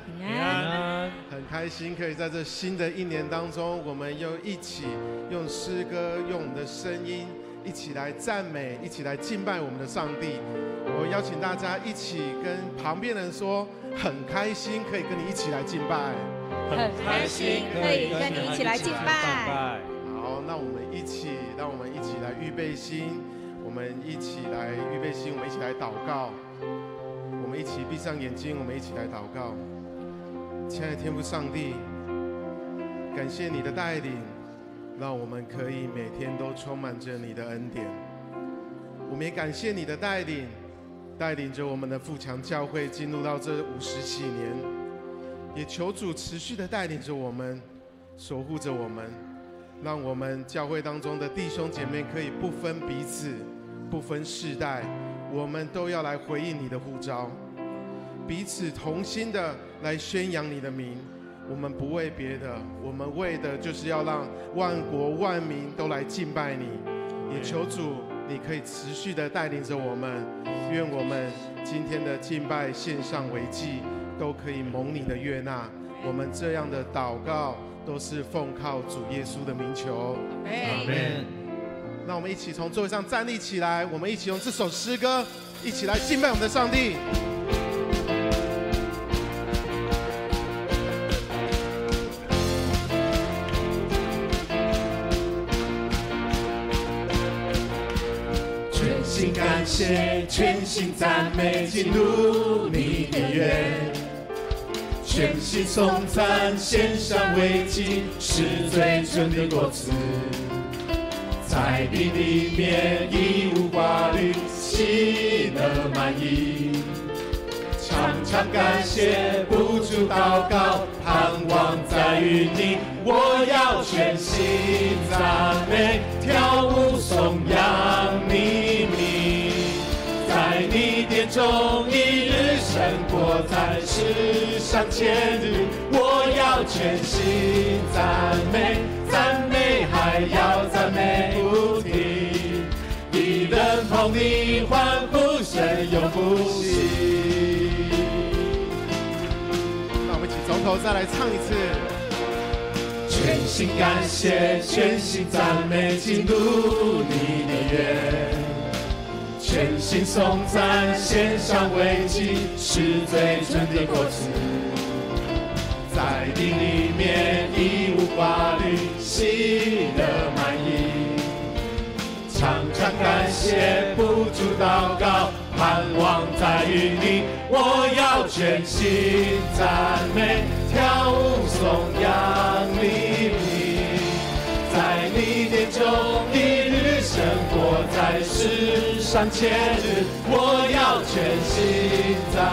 平安。很开心可以在这新的一年当中，我们又一起用诗歌，用我们的声音一起来赞美，一起来敬拜我们的上帝。我邀请大家一起跟旁边人说，很开心可以跟你一起来敬拜，很开心可以跟你一起来敬拜。好，那我们一起，让我们一起来预备心，我们一起来预备心，我们一起来祷告。我们一起闭上眼睛，我们一起来祷告。亲爱的天父上帝，感谢你的带领，让我们可以每天都充满着你的恩典。我们也感谢你的带领，带领着我们的富强教会进入到这50几年，也求主持续的带领着我们，守护着我们，让我们教会当中的弟兄姐妹可以不分彼此，不分世代，我们都要来回应你的呼召，彼此同心的来宣扬你的名。我们不为别的，我们为的就是要让万国万民都来敬拜你。也求主你可以持续的带领着我们，愿我们今天的敬拜献上为祭，都可以蒙你的悦纳。我们这样的祷告都是奉靠主耶稣的名求，阿们。那我们一起从座位上站立起来，我们一起用这首诗歌一起来敬拜我们的上帝。全心感谢，全心赞美，进入你的约，全心颂赞，献上为祭，是最纯的果子。在你里面一无挂虑，喜乐满溢，常常感谢，不住祷告，盼望在于你。我要全心赞美，跳舞颂扬你名，在你殿中一日胜过在世上千日。我要全心赞美，赞美还要赞美不停，一人同你欢呼声永不息。那我们一起从头再来唱一次。全心感谢，全心赞美，进入你的约，全心颂赞，献上为祭，是最纯的果子。在你里面一无挂虑，喜乐满溢，常常感谢，不住祷告，盼望在于你。我要全心赞美，跳舞颂扬你名，在你殿中一日胜过在世上千日。我要全心赞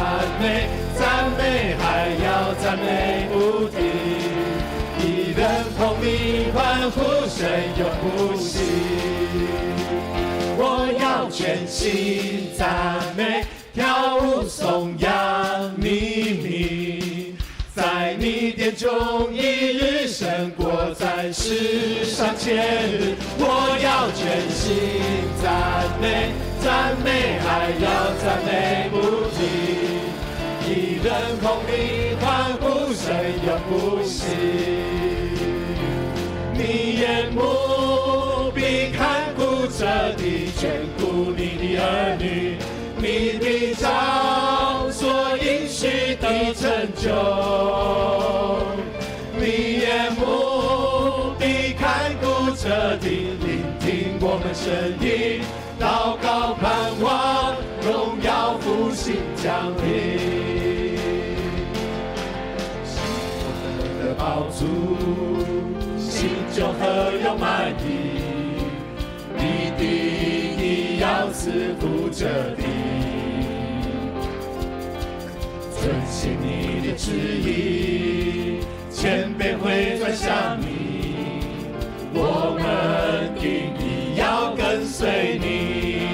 美，赞美还要赞美不停，一人同你欢呼声永不息。我要全心赞美，跳舞颂扬你名，在你殿中一日胜过在世上千日。我要全心赞美，赞美还要赞美不停，一人同你欢呼声永不息。你眼目必看顾着地，眷顾你的儿女，你必照所应许的成就。你眼目必看顾着地，聆听我们声音，祷告盼望，荣耀复兴降临。你的宝珠，心中何有满意，你的意要赐福这地，遵行你的旨意，谦卑会转向你，我们定义要跟随你，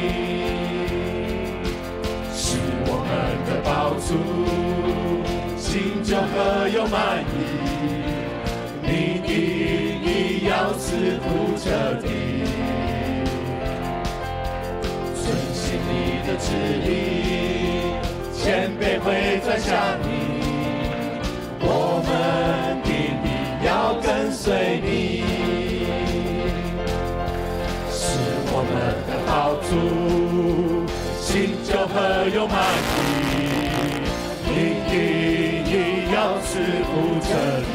是我们的宝珠，心中何有满意，你的意要赐福这地，遵行你的旨意，谦卑会转向你，何有满意，你要赐福这里，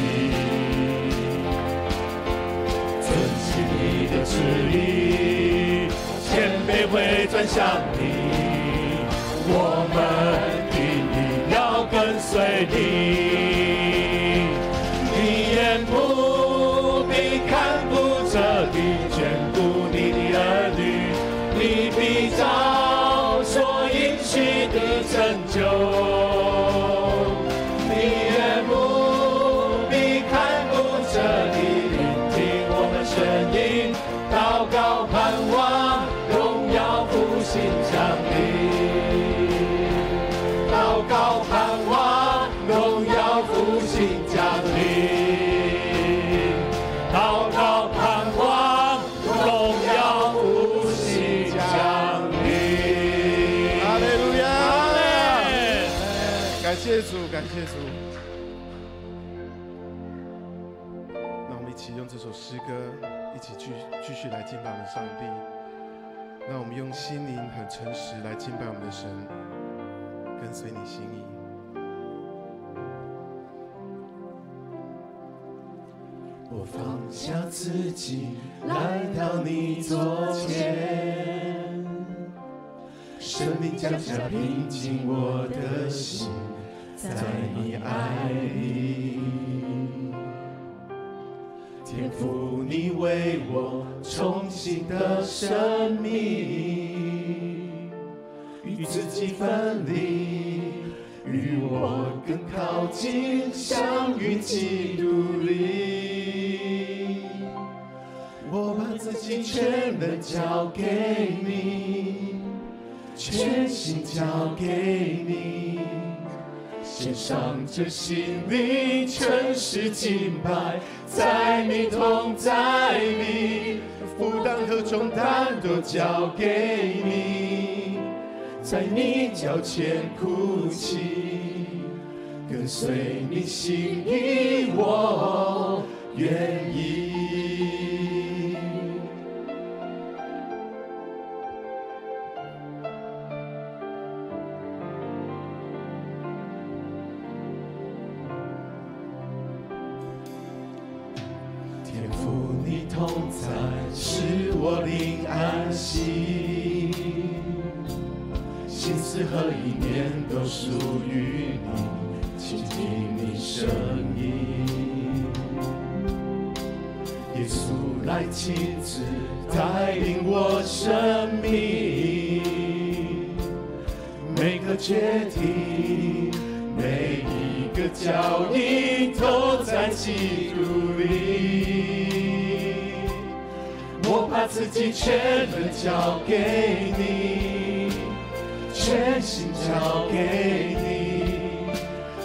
遵行你的旨意，谦卑会转向你，我们定要跟随你，你眼目必看顾这里，眷顾你的儿女，你必照所应许的成就。你眼目必看顾这里，聆听我们声音，祷告盼望，荣耀复兴降临。祷告盼望，荣耀复兴降临。祷告盼望，荣耀复兴降临。哈利路亚！感谢主，感谢主。让我们一起用这首诗歌，一起继续来敬拜我们上帝。让我们用心灵很诚实来敬拜我们的神，跟随你心意。我放下自己，来到你座前，生命降下平静我的心，在你爱里。天父，你为我重新的生命，与自己分离，与我更靠近，相遇基督里。我把自己全能交给你，全心交给你，献上这心灵，诚实敬拜，在你同在里，负担和重担都交给你，在你脚前哭泣，跟随你心意，我愿意。天父，你同在，使我灵安息，心思和意念都属于你，倾听你声音。耶稣来亲自带领我生命，每个决定，每一个脚印都在基督里。我把自己全能交给你，全心交给你，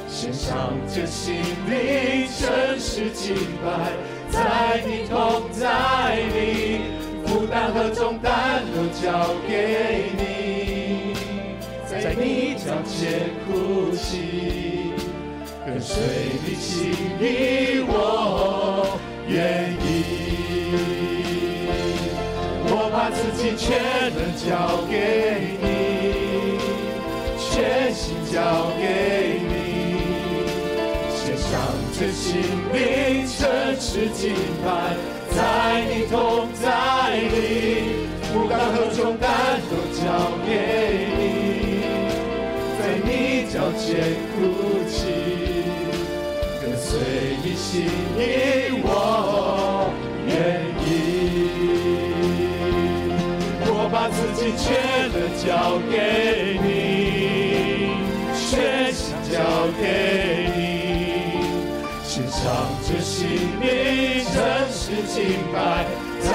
献上这心灵，诚实敬拜，在你同在里，负担和重担都交给你，在你脚前哭泣，跟随你心意，我愿意。我把自己全能交给你，全心交给你，献上这心灵，诚实敬拜，在你同在里，负担和重担都交给你，在你脚前哭泣，跟随你心意，我愿意。我把自己全能交给你，全心交给你，献上这心灵，诚实敬拜，在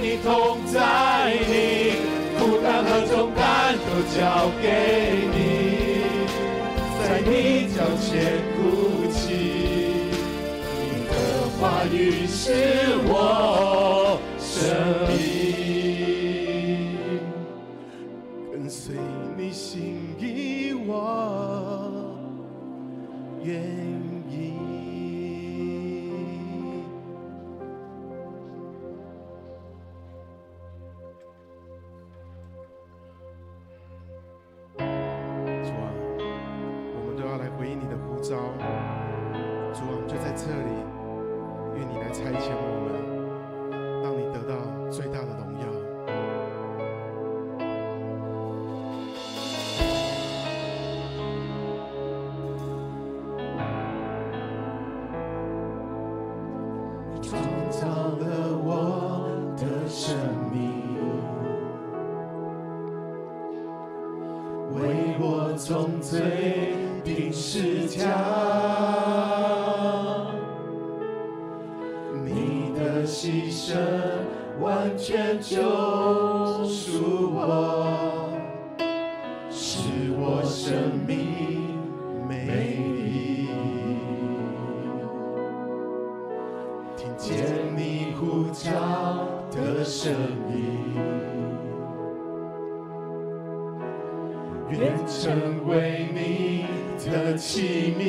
你同在里，负担和重担都交给你，在你脚前哭泣，你的话语是我生命，跟随你心意，我愿意。主啊，我们就在这里，愿你来差遣我们，让你得到最大的荣耀。创造了我的生命，为我从罪定十架，你的牺牲完全救赎我，使我生命美丽。听见你呼召的声音，愿成为你的器皿。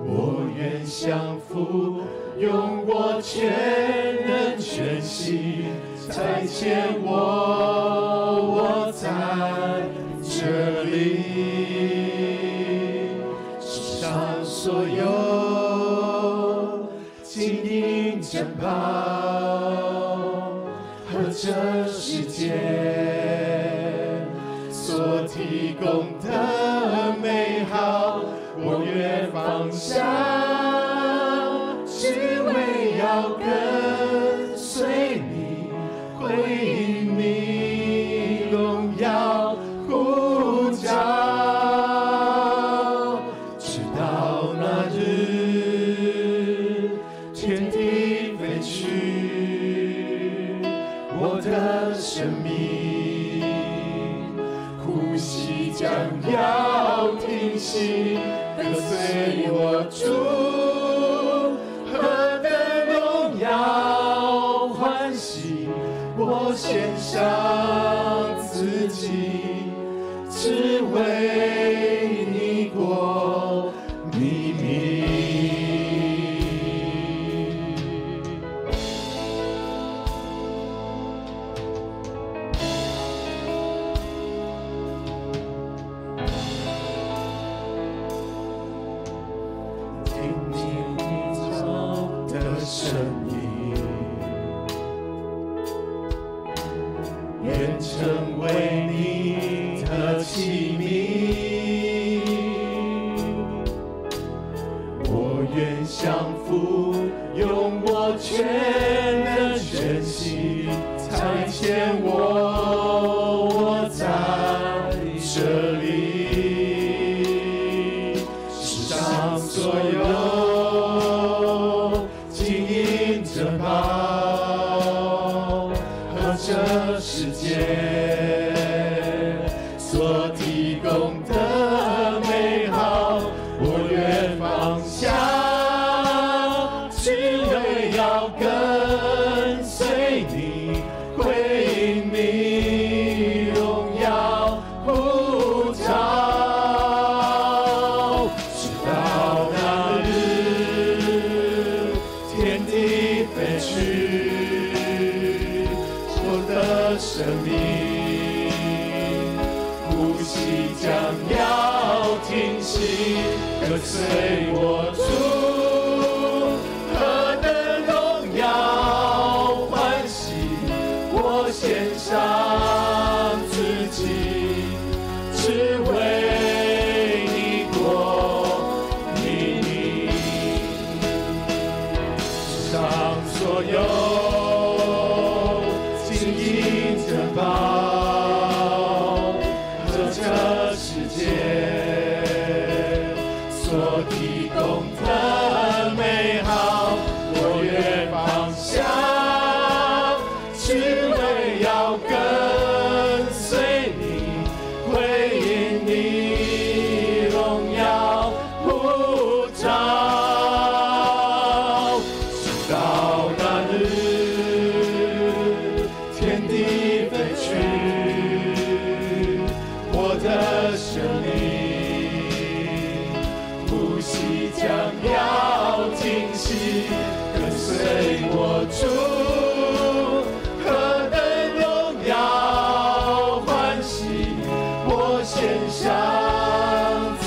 我愿降服，用我全能全心差遣我在这里。世上所有金银珍宝和这世界所提供的美好，我愿放下，只为要跟随你，回应你荣耀呼召，直到那日天地废去，我的生命呼吸将要停息，跟随我主，何等荣耀欢喜，我献上自己，只为你国你名。听你呼召的声音，愿成为你的器皿。我愿降服，用我全能全心差遣我在这里。世上所有金银珍宝和这世界所提供的美好，我愿放下，只为要跟随你，回应你荣耀呼召。直到那日天地废去，我的生命呼吸将要停息，跟随我主，何等荣耀欢喜，我献上自己，只为你国你名。世上所有金银珍宝和这世界所提供的美好，我愿放下，只为要跟随你，回应你荣耀呼召。直到那日天地废去，我的生命呼吸将要停息，跟随我主，何等荣耀欢喜，我献上自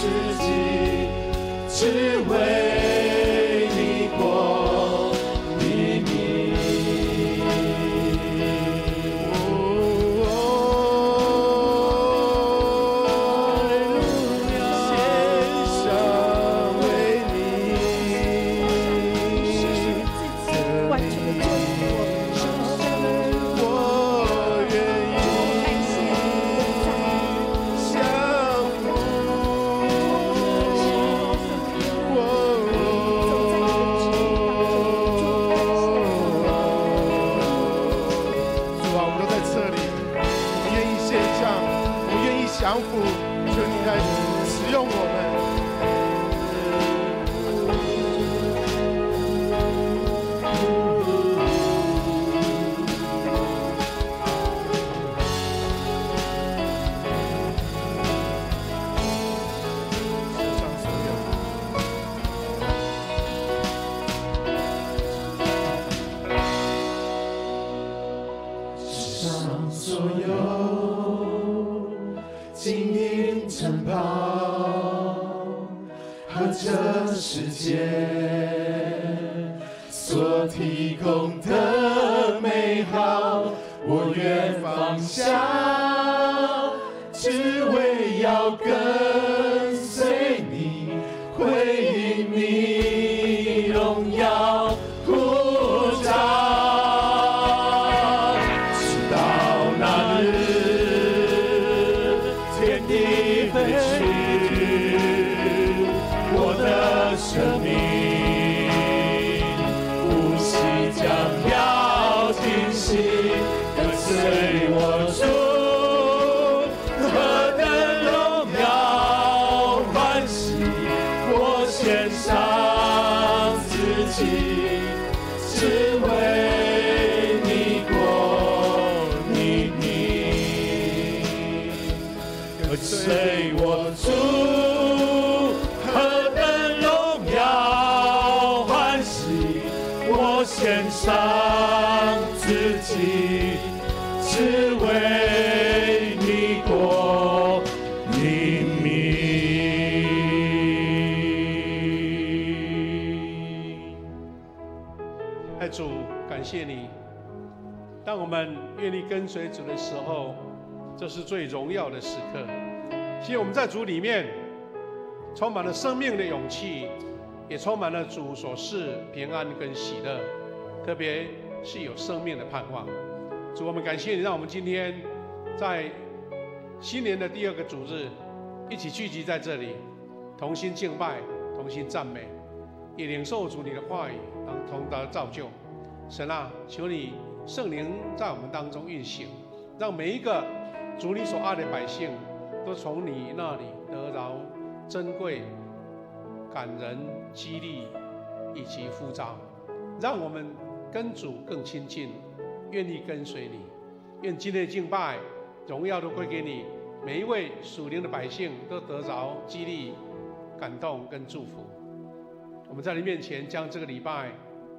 和这世界所提供的美好，我愿放下，只为要跟随你，回应你荣耀呼召。直到那日，天地废去，我的生命呼吸将要停息，跟随我主，何等荣耀欢喜，我献上自己，只为你国你名，跟随我主，何等荣耀欢喜，我献上自己，只为你国你名。爱主，感谢你。当我们愿意跟随主的时候，这是最荣耀的时刻。其实我们在主里面充满了生命的勇气，也充满了主所示平安跟喜乐，特别是有生命的盼望。主，我们感谢你，让我们今天在新年的第2个主日，一起聚集在这里，同心敬拜，同心赞美，也领受主你的话语，同得造就。神啊，求你圣灵在我们当中运行，让每一个主你所爱的百姓，都从你那里得着珍贵、感人、激励以及呼召，让我们跟主更亲近，愿意跟随你。愿今天的敬拜荣耀都归给你，每一位属灵的百姓都得着激励、感动跟祝福。我们在你面前将这个礼拜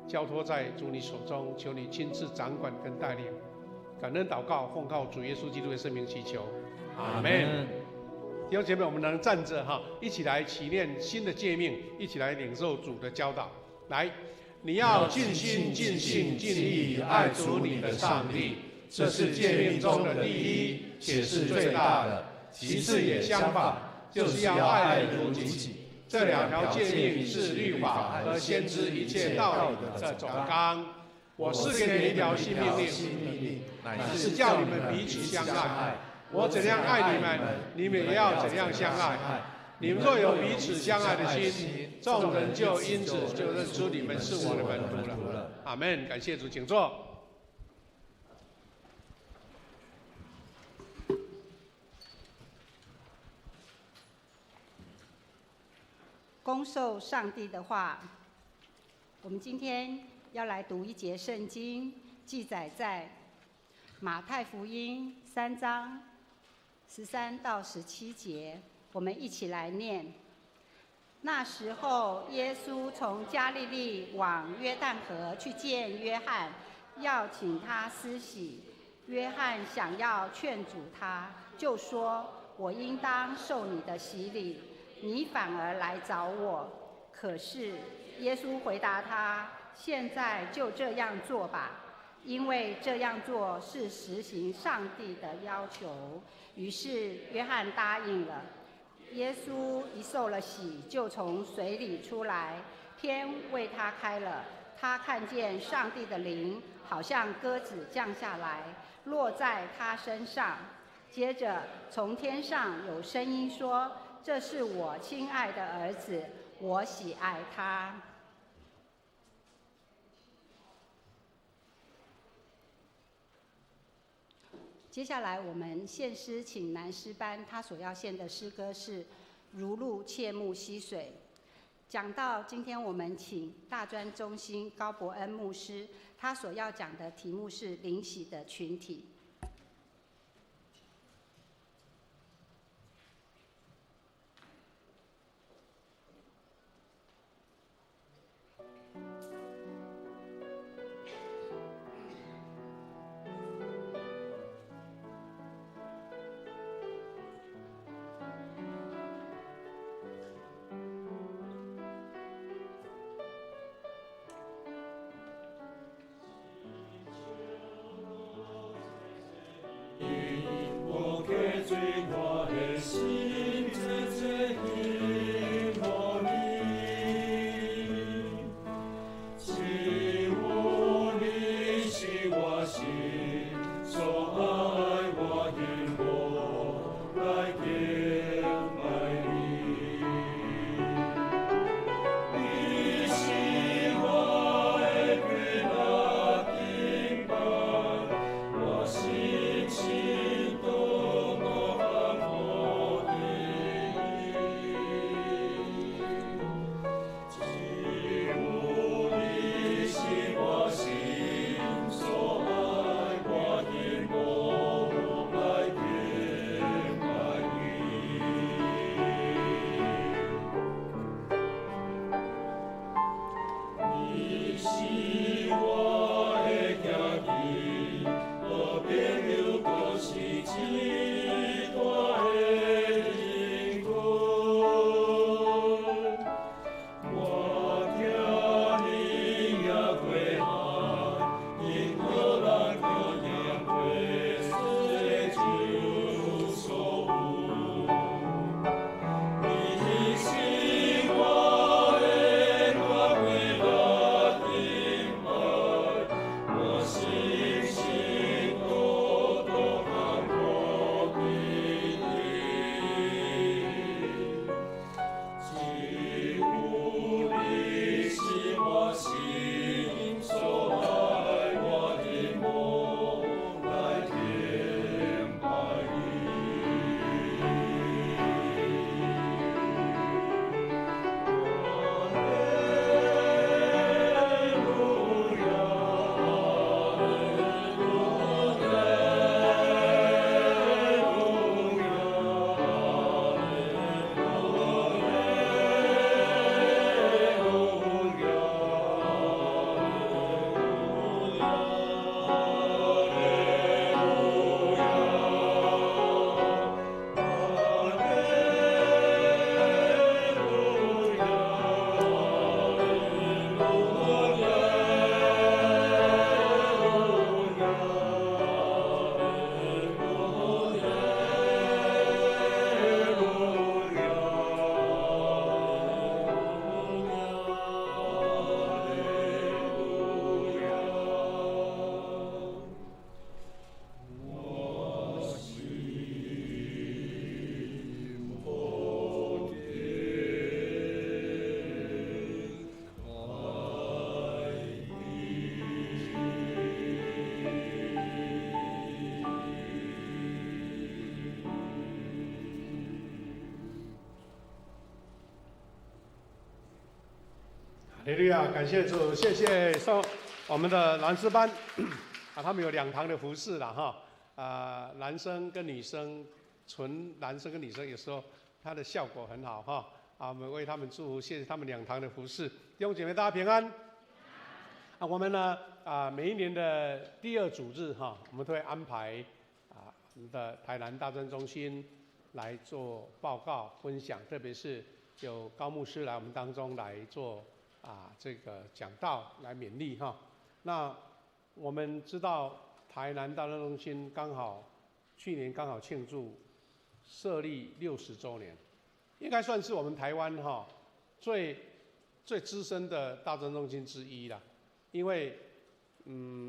交托在主你手中，求你亲自掌管跟带领。感恩祷告，奉靠主耶稣基督的圣名祈求，阿们。弟兄姐妹，我们能站着哈，一起来祈念新的诫命，一起来领受主的教导。来，你要尽心、尽性、尽意爱主你的上帝，这是诫命中的第一，且是最大的。其次也相仿，就是要爱如己。这2条诫命是律法和先知一切道理的总纲。我赐给你们一条新命令，乃是叫你们彼此相爱。我怎样爱你们，你们也要怎样相爱。你们若有彼此相爱的心，众人就因此就认出你们是我的门徒了。阿们。感谢主，请坐。恭受上帝的话，我们今天要来读一节圣经，记载在马太福音3章13到17节，我们一起来念。那时候，耶稣从加利利往约旦河去见约翰，要请他施洗。约翰想要劝阻他，就说：“我应当受你的洗礼，你反而来找我。”可是耶稣回答他：“现在就这样做吧，因为这样做是实行上帝的要求。”于是约翰答应了。耶稣一受了洗，就从水里出来，天为他开了，他看见上帝的灵好像鸽子降下来，落在他身上。接着从天上有声音说：“这是我亲爱的儿子，我喜爱他。”接下来我们献诗，请男诗班，他所要献的诗歌是《如露切木溪水》。讲到今天我们请大专中心高伯恩牧师，他所要讲的题目是灵洗的群体。哈利路亚，感谢主，谢谢我们的蓝诗班他们有2堂的服事了哈，男生跟女生，纯男生跟女生有时候它的效果很好哈，我们为他们祝福，谢谢他们2堂的服事，弟兄姐妹大家平安。我们呢每一年的第2主日哈，我们都会安排我们的台南大专中心来做报告分享，特别是有高牧师来我们当中来做这个讲道来勉励哈。那我们知道台南大专中心去年刚好庆祝设立60周年，应该算是我们台湾最资深的大专中心之一啦。因为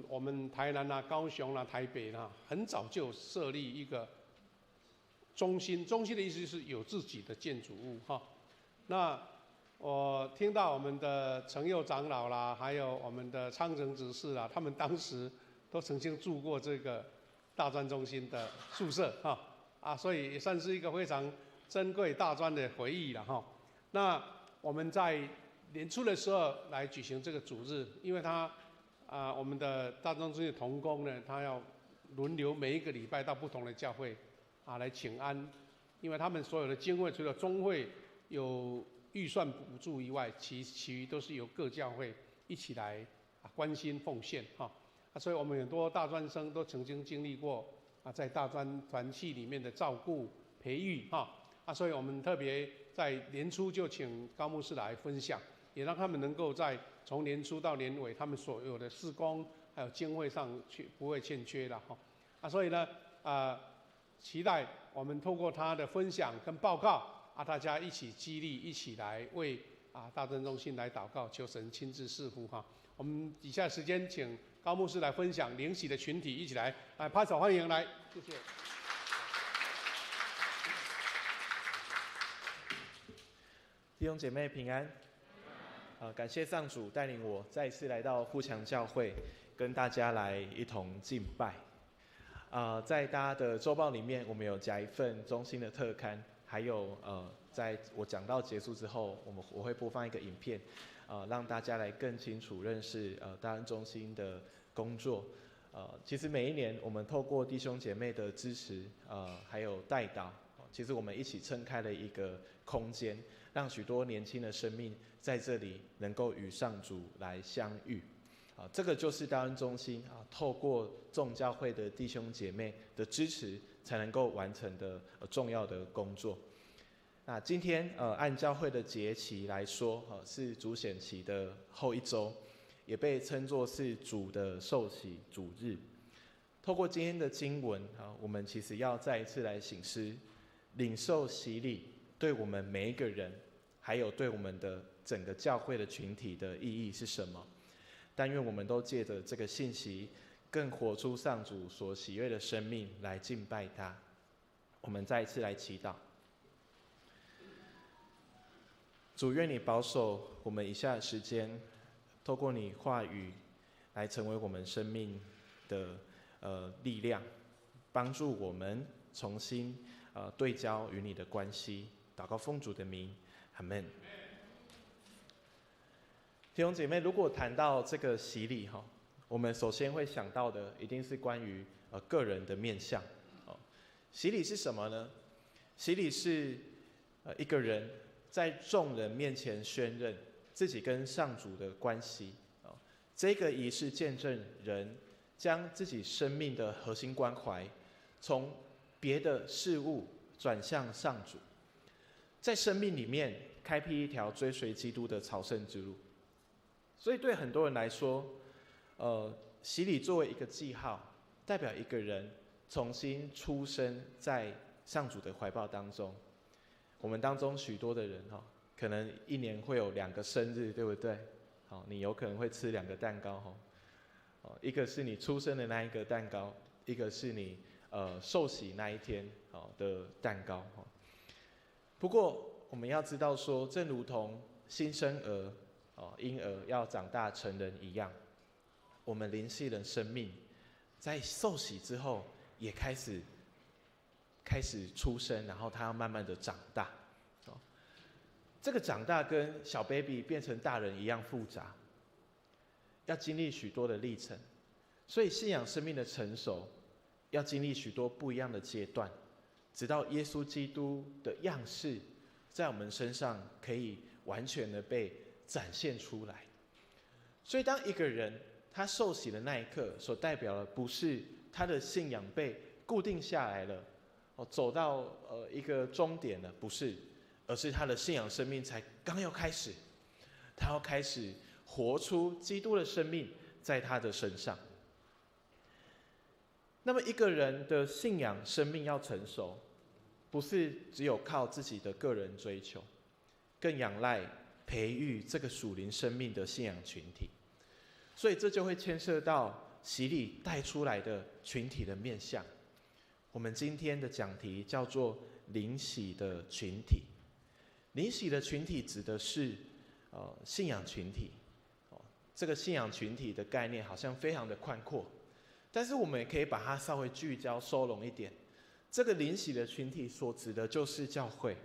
我们台南高雄台北很早就设立一个中心，中心的意思是有自己的建筑物哈。那我听到我们的程佑长老啦，还有我们的昌成执事啦，他们当时都曾经住过这个大专中心的宿舍所以也算是一个非常珍贵大专的回忆了哈。那我们在年初的时候来举行这个主日，因为我们的大专中心的同工呢，他要轮流每一个礼拜到不同的教会来请安，因为他们所有的经费除了中会有预算补助以外，其余都是由各教会一起来关心奉献所以我们很多大专生都曾经经历过在大专团契里面的照顾培育所以我们特别在年初就请高牧师来分享，也让他们能够从年初到年尾，他们所有的事工还有经费上不会欠缺了所以呢期待我们透过他的分享跟报告大家一起激励，一起来为大专中心来祷告，求神亲自赐福我们以下时间请高牧师来分享灵喜的群体一起来拍手欢迎来，谢谢。弟兄姐妹平安。感谢上主带领我再一次来到富强教会，跟大家来一同敬拜。在大家的周报里面，我们有加一份中心的特刊，还有在我讲到结束之后，我会播放一个影片，让大家来更清楚认识大安中心的工作。其实每一年我们透过弟兄姐妹的支持，还有代祷，其实我们一起撑开了一个空间，让许多年轻的生命在这里能够与上主来相遇。这个就是大安中心透过众教会的弟兄姐妹的支持，才能够完成的重要的工作。那今天按教会的节期来说，是主显期的后一周，也被称作是主的受洗主日。透过今天的经文我们其实要再一次来省思，领受洗礼对我们每一个人，还有对我们的整个教会的群体的意义是什么？但愿我们都借着这个信息，更活出上主所喜悦的生命来敬拜他。我们再一次来祈祷。主，愿你保守我们以下的时间，透过你话语来成为我们生命的力量，帮助我们重新对焦与你的关系。祷告奉主的名，阿们。弟兄姐妹，如果谈到这个洗礼我们首先会想到的一定是关于个人的面向。洗礼是什么呢？洗礼是一个人在众人面前宣认自己跟上主的关系。这个仪式见证人将自己生命的核心关怀从别的事物转向上主，在生命里面开辟一条追随基督的朝圣之路。所以对很多人来说，洗礼作为一个记号，代表一个人重新出生在上主的怀抱当中。我们当中许多的人可能一年会有2个生日，对不对？你有可能会吃2个蛋糕一个是你出生的那一个蛋糕，一个是你受洗那一天的蛋糕不过我们要知道说，正如同新生儿婴儿要长大成人一样，我们灵性的生命在受洗之后也开始出生，然后他要慢慢的长大这个长大跟小 baby 变成大人一样复杂，要经历许多的历程，所以信仰生命的成熟，要经历许多不一样的阶段，直到耶稣基督的样式在我们身上可以完全的被展现出来。所以当一个人他受洗的那一刻，所代表的不是他的信仰被固定下来了，走到一个终点了，不是，而是他的信仰生命才刚要开始，他要开始活出基督的生命在他的身上。那么一个人的信仰生命要成熟，不是只有靠自己的个人追求，更仰赖培育这个属灵生命的信仰群体。所以这就会牵涉到洗礼带出来的群体的面向。我们今天的讲题叫做灵洗的群体。灵洗的群体指的是信仰群体。这个信仰群体的概念好像非常的宽阔，但是我们也可以把它稍微聚焦收拢一点。这个灵洗的群体所指的就是教会。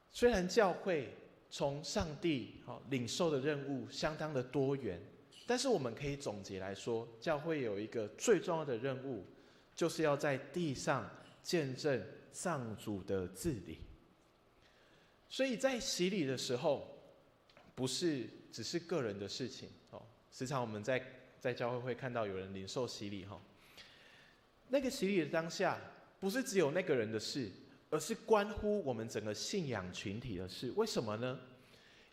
虽然教会从上帝领受的任务相当的多元，但是我们可以总结来说，教会有一个最重要的任务，就是要在地上见证上主的治理。所以在洗礼的时候，不是只是个人的事情。时常我们在教会会看到有人领受洗礼，那个洗礼的当下，不是只有那个人的事，而是关乎我们整个信仰群体的事。为什么呢？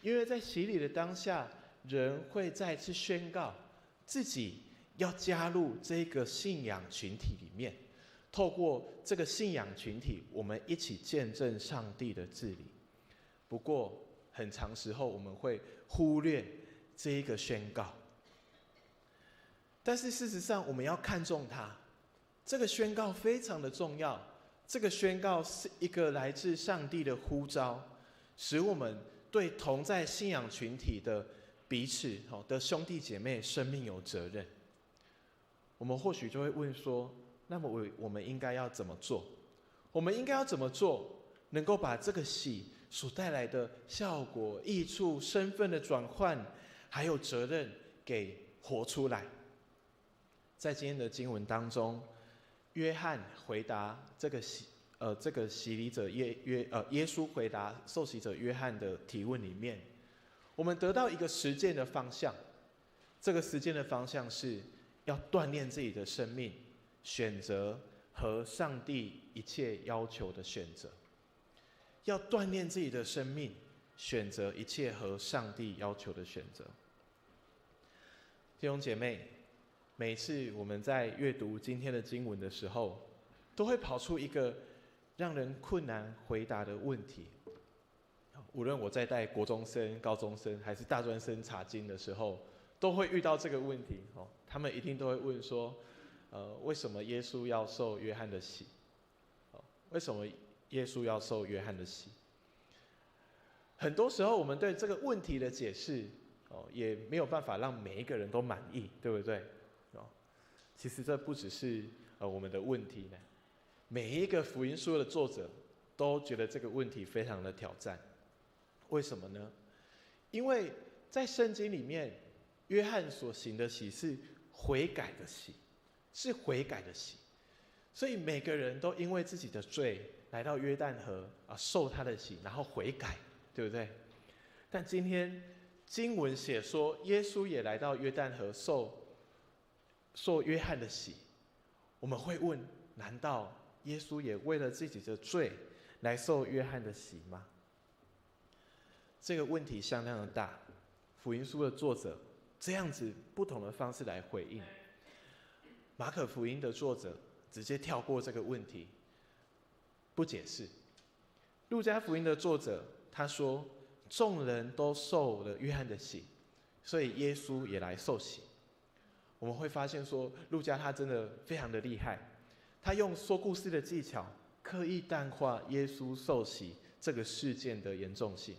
因为在洗礼的当下，人会再次宣告自己要加入这个信仰群体里面，透过这个信仰群体，我们一起见证上帝的治理。不过很长时候我们会忽略这一个宣告，但是事实上我们要看重它。这个宣告非常的重要，这个宣告是一个来自上帝的呼召，使我们对同在信仰群体的彼此的兄弟姐妹生命有责任。我们或许就会问说，那么我们应该要怎么做？我们应该要怎么做，能够把这个洗所带来的效果、益处、身份的转换，还有责任给活出来？在今天的经文当中，约翰回答这个洗礼者耶稣回答受洗者约翰的提问里面，我们得到一个实践的方向。这个实践的方向是要锻炼自己的生命，选择和上帝一切要求的选择。要锻炼自己的生命，选择一切和上帝要求的选择。弟兄姐妹，每次我们在阅读今天的经文的时候，都会跑出一个让人困难回答的问题。无论我在带国中生、高中生还是大专生查经的时候，都会遇到这个问题。他们一定都会问说，为什么耶稣要受约翰的洗？为什么耶稣要受约翰的洗？很多时候我们对这个问题的解释，也没有办法让每一个人都满意，对不对？其实这不只是我们的问题呢，每一个福音书的作者都觉得这个问题非常的挑战。为什么呢？因为在圣经里面，约翰所行的洗是悔改的洗，是悔改的洗。所以每个人都因为自己的罪来到约旦河受他的洗，然后悔改，对不对？但今天经文写说，耶稣也来到约旦河受约翰的洗。我们会问，难道耶稣也为了自己的罪来受约翰的洗吗？这个问题相当的大，福音书的作者这样子不同的方式来回应。马可福音的作者直接跳过这个问题，不解释。路加福音的作者他说，众人都受了约翰的洗，所以耶稣也来受洗。我们会发现说，路加他真的非常的厉害，他用说故事的技巧，刻意淡化耶稣受洗这个事件的严重性。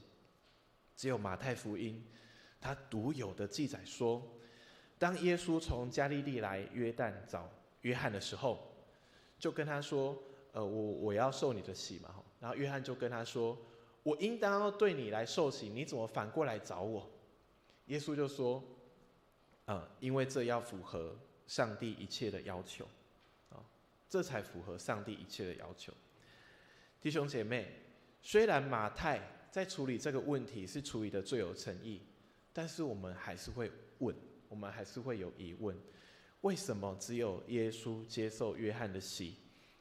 只有马太福音他独有的记载说，当耶稣从加利利来约旦找约翰的时候，就跟他说，我要受你的洗嘛。然后约翰就跟他说，我应当要对你来受洗，你怎么反过来找我？耶稣就说，因为这要符合上帝一切的要求，这才符合上帝一切的要求。弟兄姐妹，虽然马太在处理这个问题是处理的最有诚意，但是我们还是会问，我们还是会有疑问：为什么只有耶稣接受约翰的洗，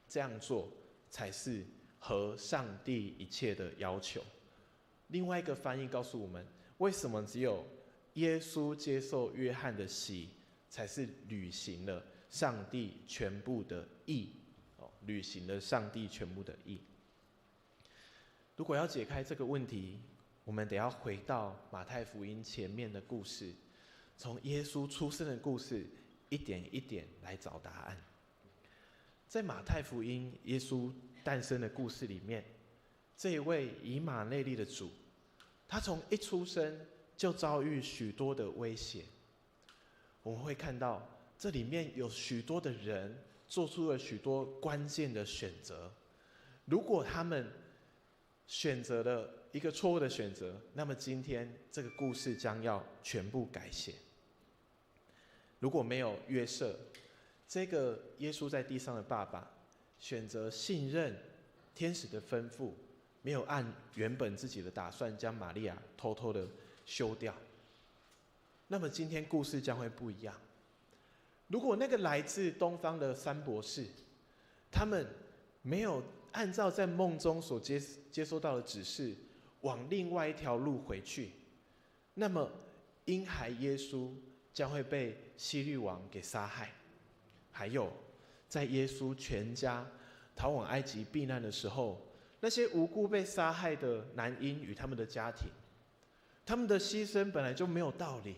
这样做才是合上帝一切的要求？另外一个翻译告诉我们，为什么只有耶稣接受约翰的洗，才是履行了上帝全部的义，履行了上帝全部的义。如果要解开这个问题，我们得要回到马太福音前面的故事，从耶稣出生的故事一点一点来找答案。在马太福音耶稣诞生的故事里面，这一位以马内利的主，他从一出生就遭遇许多的威胁。我们会看到这里面有许多的人做出了许多关键的选择，如果他们选择了一个错误的选择，那么今天这个故事将要全部改写。如果没有约瑟，这个耶稣在地上的爸爸选择信任天使的吩咐，没有按原本自己的打算将玛利亚偷偷的休掉，那么今天故事将会不一样。如果那个来自东方的三博士，他们没有按照在梦中所接收到的指示往另外一条路回去，那么婴孩耶稣将会被希律王给杀害。还有在耶稣全家逃往埃及避难的时候，那些无辜被杀害的男婴与他们的家庭，他们的牺牲本来就没有道理，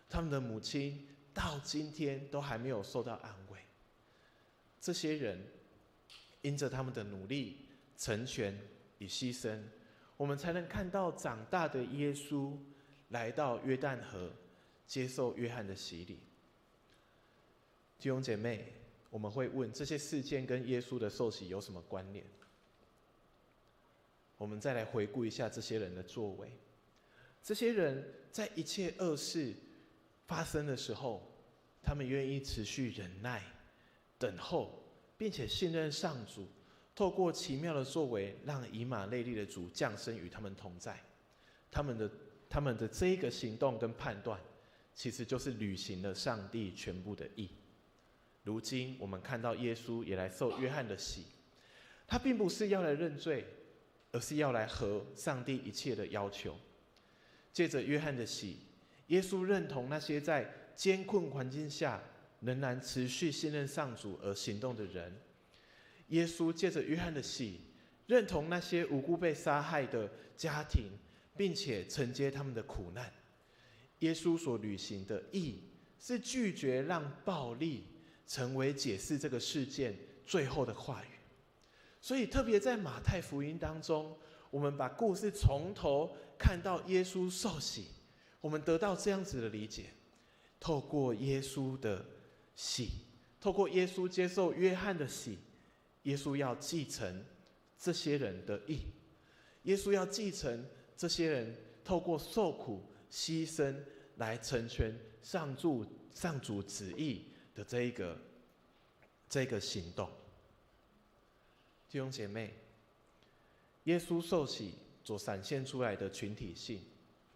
他们的母亲到今天都还没有受到安慰。这些人因着他们的努力、成全与牺牲，我们才能看到长大的耶稣来到约旦河，接受约翰的洗礼。弟兄姐妹，我们会问，这些事件跟耶稣的受洗有什么关联？我们再来回顾一下这些人的作为。这些人在一切恶事发生的时候，他们愿意持续忍耐、等候，并且信任上主，透过奇妙的作为，让以马内利的主降生与他们同在。他们的这一个行动跟判断，其实就是履行了上帝全部的义。如今我们看到耶稣也来受约翰的洗，他并不是要来认罪，而是要来合上帝一切的要求。借着约翰的洗，耶稣认同那些在艰困环境下仍然持续信任上主而行动的人。耶稣借着约翰的洗，认同那些无辜被杀害的家庭，并且承接他们的苦难。耶稣所履行的义，是拒绝让暴力成为解释这个事件最后的话语。所以特别在马太福音当中，我们把故事从头看到耶稣受洗，我们得到这样子的理解：透过耶稣的洗，透过耶稣接受约翰的洗，耶稣要继承这些人的义，耶稣要继承这些人透过受苦牺牲来成全上主旨意的这个行动。弟兄姐妹，耶稣受洗所展现出来的群体性，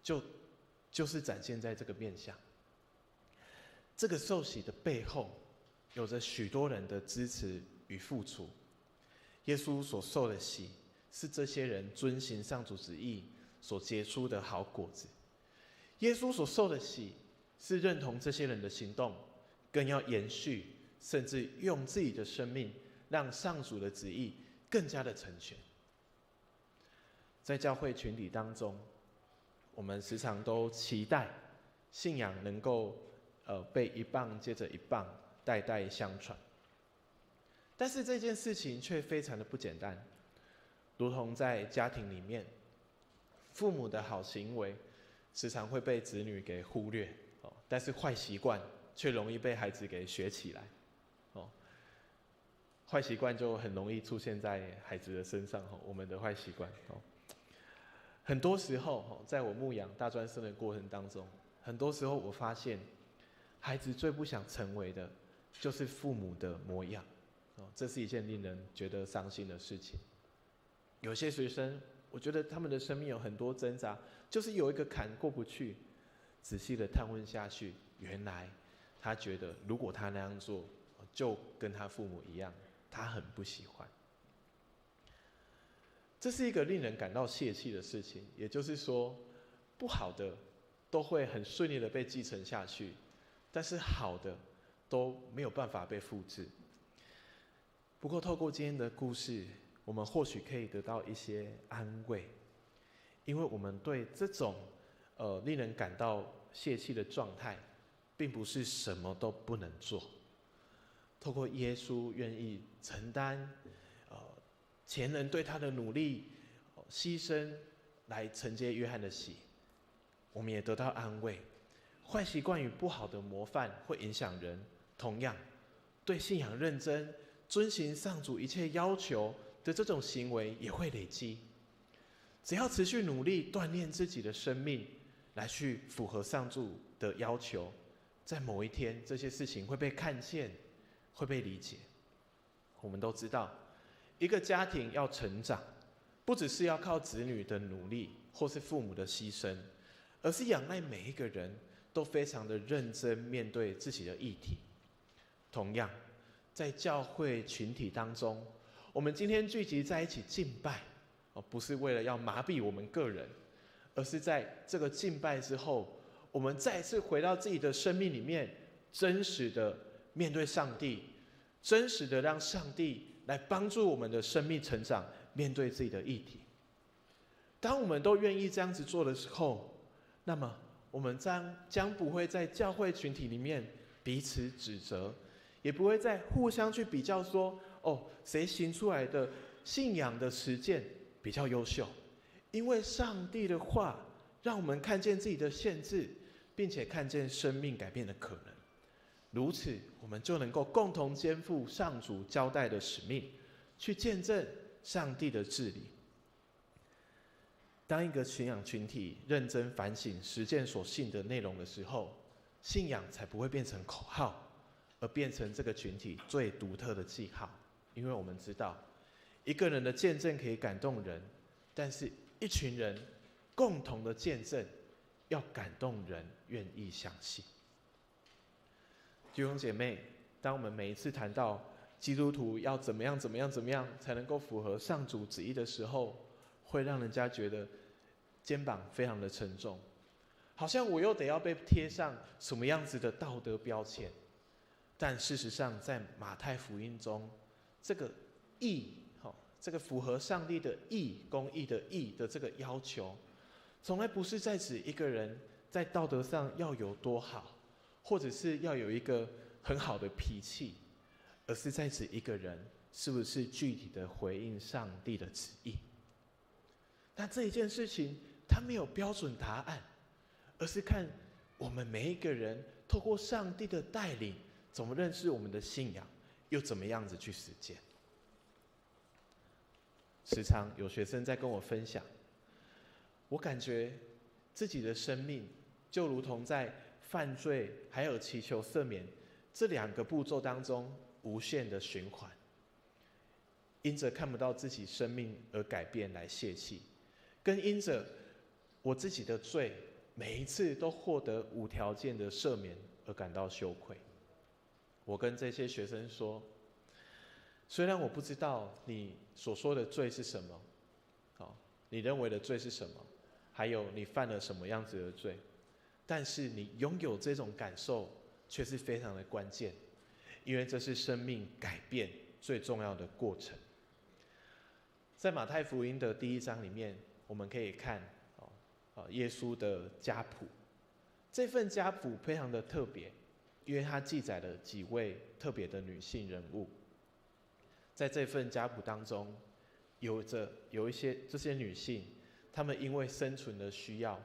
就是展现在这个面向。这个受洗的背后，有着许多人的支持与付出。耶稣所受的洗，是这些人遵行上主旨意所结出的好果子。耶稣所受的洗，是认同这些人的行动，更要延续，甚至用自己的生命，让上主的旨意更加的成全。在教会群体当中，我们时常都期待信仰能够被一棒接着一棒，代代相传。但是这件事情却非常的不简单，如同在家庭里面，父母的好行为时常会被子女给忽略，但是坏习惯却容易被孩子给学起来。坏习惯就很容易出现在孩子的身上，我们的坏习惯。很多时候，在我牧养大专生的过程当中，很多时候我发现，孩子最不想成为的，就是父母的模样。这是一件令人觉得伤心的事情。有些学生，我觉得他们的生命有很多挣扎，就是有一个坎过不去。仔细的探问下去，原来他觉得，如果他那样做，就跟他父母一样，他很不喜欢。这是一个令人感到泄气的事情，也就是说，不好的都会很顺利的被继承下去，但是好的都没有办法被复制。不过，透过今天的故事，我们或许可以得到一些安慰，因为我们对这种令人感到泄气的状态，并不是什么都不能做。透过耶稣愿意承担前人对他的努力、牺牲，来承接约翰的喜，我们也得到安慰。坏习惯与不好的模范会影响人，同样，对信仰认真、遵行上主一切要求的这种行为也会累积。只要持续努力锻炼自己的生命，来去符合上主的要求，在某一天，这些事情会被看见，会被理解。我们都知道，一个家庭要成长，不只是要靠子女的努力或是父母的牺牲，而是仰赖每一个人都非常的认真面对自己的议题。同样，在教会群体当中，我们今天聚集在一起敬拜，不是为了要麻痹我们个人，而是在这个敬拜之后，我们再次回到自己的生命里面，真实的面对上帝，真实的让上帝来帮助我们的生命成长，面对自己的议题。当我们都愿意这样子做的时候，那么我们将不会在教会群体里面彼此指责，也不会再互相去比较说，谁行出来的信仰的实践比较优秀。因为上帝的话让我们看见自己的限制，并且看见生命改变的可能。如此，我们就能够共同肩负上主交代的使命，去见证上帝的治理。当一个信仰群体认真反省实践所信的内容的时候，信仰才不会变成口号，而变成这个群体最独特的记号。因为我们知道，一个人的见证可以感动人，但是一群人共同的见证要感动人愿意相信。弟兄姐妹，当我们每一次谈到基督徒要怎么样才能够符合上主旨意的时候，会让人家觉得肩膀非常的沉重，好像我又得要被贴上什么样子的道德标签。但事实上，在马太福音中，这个义，这个符合上帝的义、公义的义的这个要求，从来不是在指一个人在道德上要有多好，或者是要有一个很好的脾气，而是在指一个人是不是具体的回应上帝的旨意。但这一件事情，它没有标准答案，而是看我们每一个人透过上帝的带领，怎么认识我们的信仰，又怎么样子去实践。时常有学生在跟我分享，我感觉自己的生命就如同在犯罪还有祈求赦免这两个步骤当中无限的循环，因着看不到自己生命而改变来泄气，跟因着我自己的罪每一次都获得无条件的赦免而感到羞愧。我跟这些学生说，虽然我不知道你所说的罪是什么，你认为的罪是什么，还有你犯了什么样子的罪，但是你拥有这种感受却是非常的关键，因为这是生命改变最重要的过程。在马太福音的第1章里面，我们可以看耶稣的家谱。这份家谱非常的特别，因为它记载了几位特别的女性人物。在这份家谱当中，有一些这些女性，她们因为生存的需要，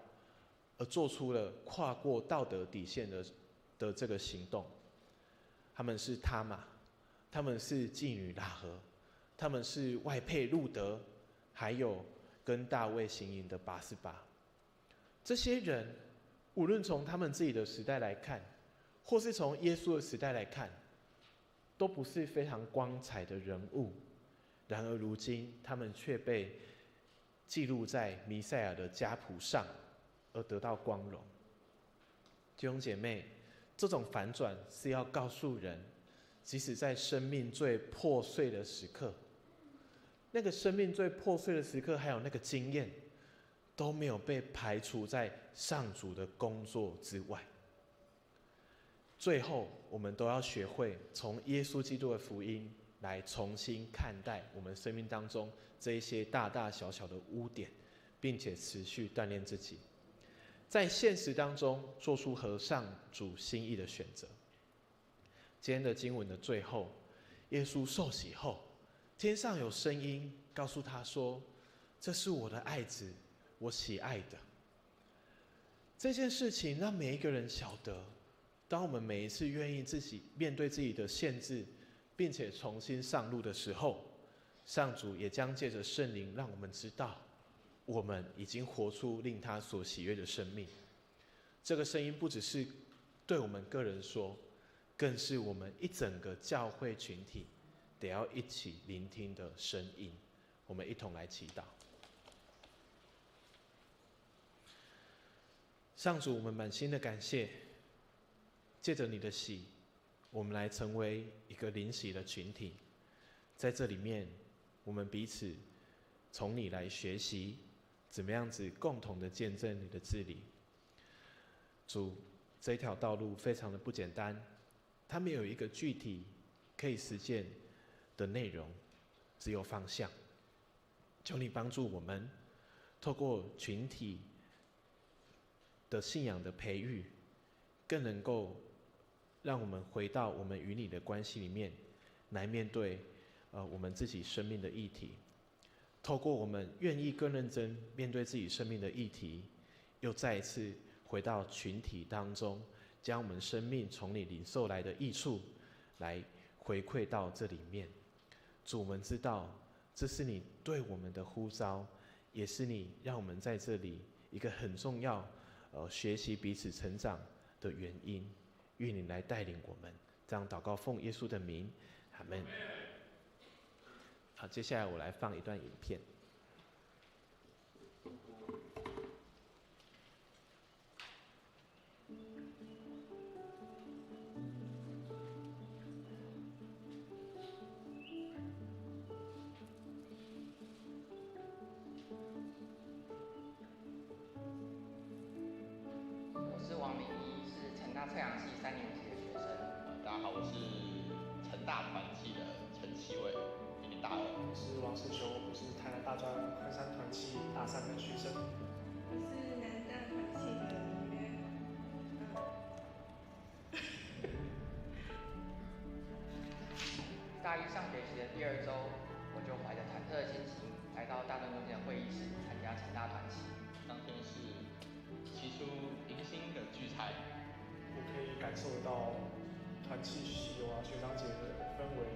而做出了跨过道德底线的这个行动。她们是他玛，她们是妓女喇合，她们是外配路德，还有跟大卫行营的拔示巴。这些人无论从他们自己的时代来看，或是从耶稣的时代来看，都不是非常光彩的人物。然而如今他们却被记录在弥赛亚的家谱上，而得到光荣。弟兄姐妹，这种反转是要告诉人，即使在生命最破碎的时刻，那个生命最破碎的时刻，还有那个经验，都没有被排除在上主的工作之外。最后，我们都要学会从耶稣基督的福音来重新看待我们生命当中这一些大大小小的污点，并且持续锻炼自己，在现实当中做出合上主心意的选择。今天的经文的最后，耶稣受洗后，天上有声音告诉他说：“这是我的爱子，我喜爱的。”这件事情让每一个人晓得，当我们每一次愿意自己面对自己的限制，并且重新上路的时候，上主也将借着圣灵让我们知道，我们已经活出令他所喜悦的生命。这个声音不只是对我们个人说，更是我们一整个教会群体得要一起聆听的声音。我们一同来祈祷。上主，我们满心的感谢，借着你的喜，我们来成为一个灵喜的群体。在这里面，我们彼此从你来学习，怎么样子共同的见证你的治理。主，这条道路非常的不简单，它没有一个具体可以实践的内容，只有方向。求你帮助我们，透过群体的信仰的培育，更能够让我们回到我们与你的关系里面，来面对我们自己生命的议题。透过我们愿意更认真面对自己生命的议题，又再一次回到群体当中，将我们生命从你领受来的益处来回馈到这里面。主，我们知道这是你对我们的呼召，也是你让我们在这里一个很重要学习彼此成长的原因。愿你来带领我们，这样祷告奉耶稣的名，阿们。好，接下来我来放一段影片。我是王明一，是成大测量系3年级的学生。大家好，我是成大团系的陈启伟，今年大2。我是王世修，我是台南大专昆山团系大3的学生。我是南大团系的李约。大一上学期的第2周，我就怀着忐忑的心情来到大专中心的会议室参加成大团系。当天是起初迎新的聚餐，我可以感受得到团契系友啊学长姐的氛围，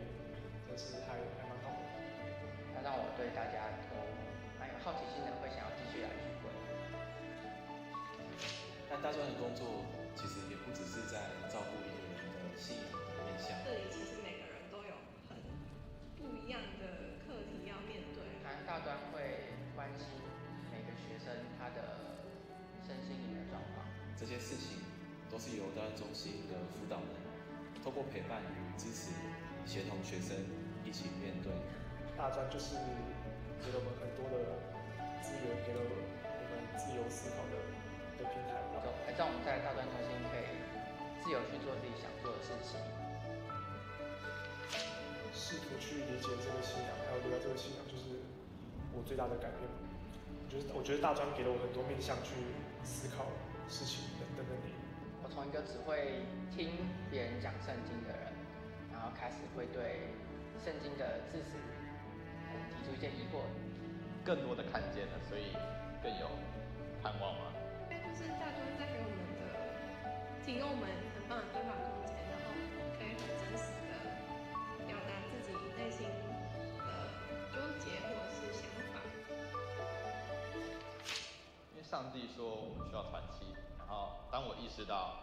真是还蛮好的。那让我对大家都蛮有好奇心的，会想要继续来聚会。但大专的工作其实也不只是在照顾一个人的系统的面向。这里其实每个人都有很不一样的课题要面对。台南大专会关心每个学生他的身心灵的状况。这些事情都是由大专中心的辅导人透过陪伴与支持，协同学生一起面对。大专就是给了我们很多的资源，给了我们自由思考的平台。让我们在大专中心可以自由去做自己想做的事情。试图去理解这个信仰，还有留在这个信仰，就是我最大的改变。我觉得大专给了我很多面向去思考事情等等的内容。我从一个只会听别人讲圣经的人，然后开始会对圣经的字词提出一些疑惑，更多的看见了，所以更有盼望嘛。就是大专带给我们的，提供我们很棒的对话空间，然后可以很真实的表达自己内心的纠结或者是想法。上帝说我们需要团契，然后当我意识到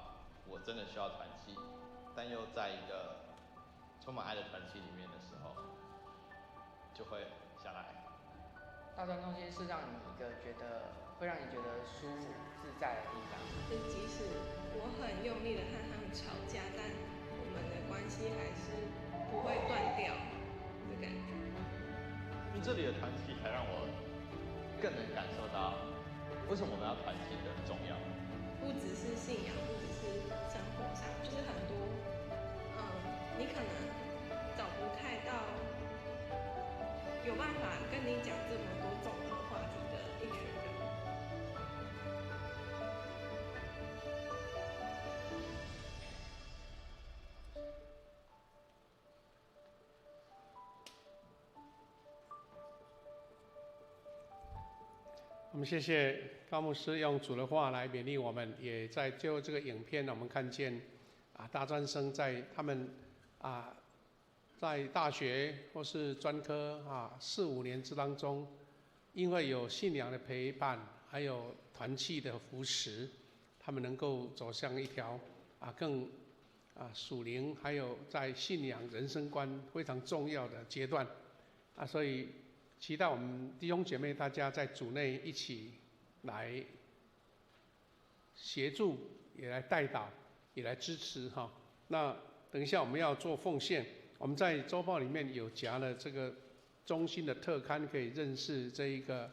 我真的需要团契，但又在一个充满爱的团契里面的时候，就会下来。大专中心是让你一个会让你觉得舒服自在的地方。就即使我很用力的和他们吵架，但我们的关系还是不会断掉的感觉。因为这里的团契才让我更能感受到为什么我们要团契的重要。不只是信仰，不只是生活上，就是很多，你可能找不太到有办法跟你讲这么多综合话题的一群人。我们谢谢高牧师用主的话来勉励我们，也在最后这个影片，我们看见大专生在他们在大学或是专科4、5年之当中，因为有信仰的陪伴，还有团契的扶持，他们能够走向一条更属灵，还有在信仰人生观非常重要的阶段所以期待我们弟兄姐妹大家在主内一起来协助，也来带导，也来支持那等一下我们要做奉献，我们在周报里面有夹了这个中心的特刊，可以认识这一个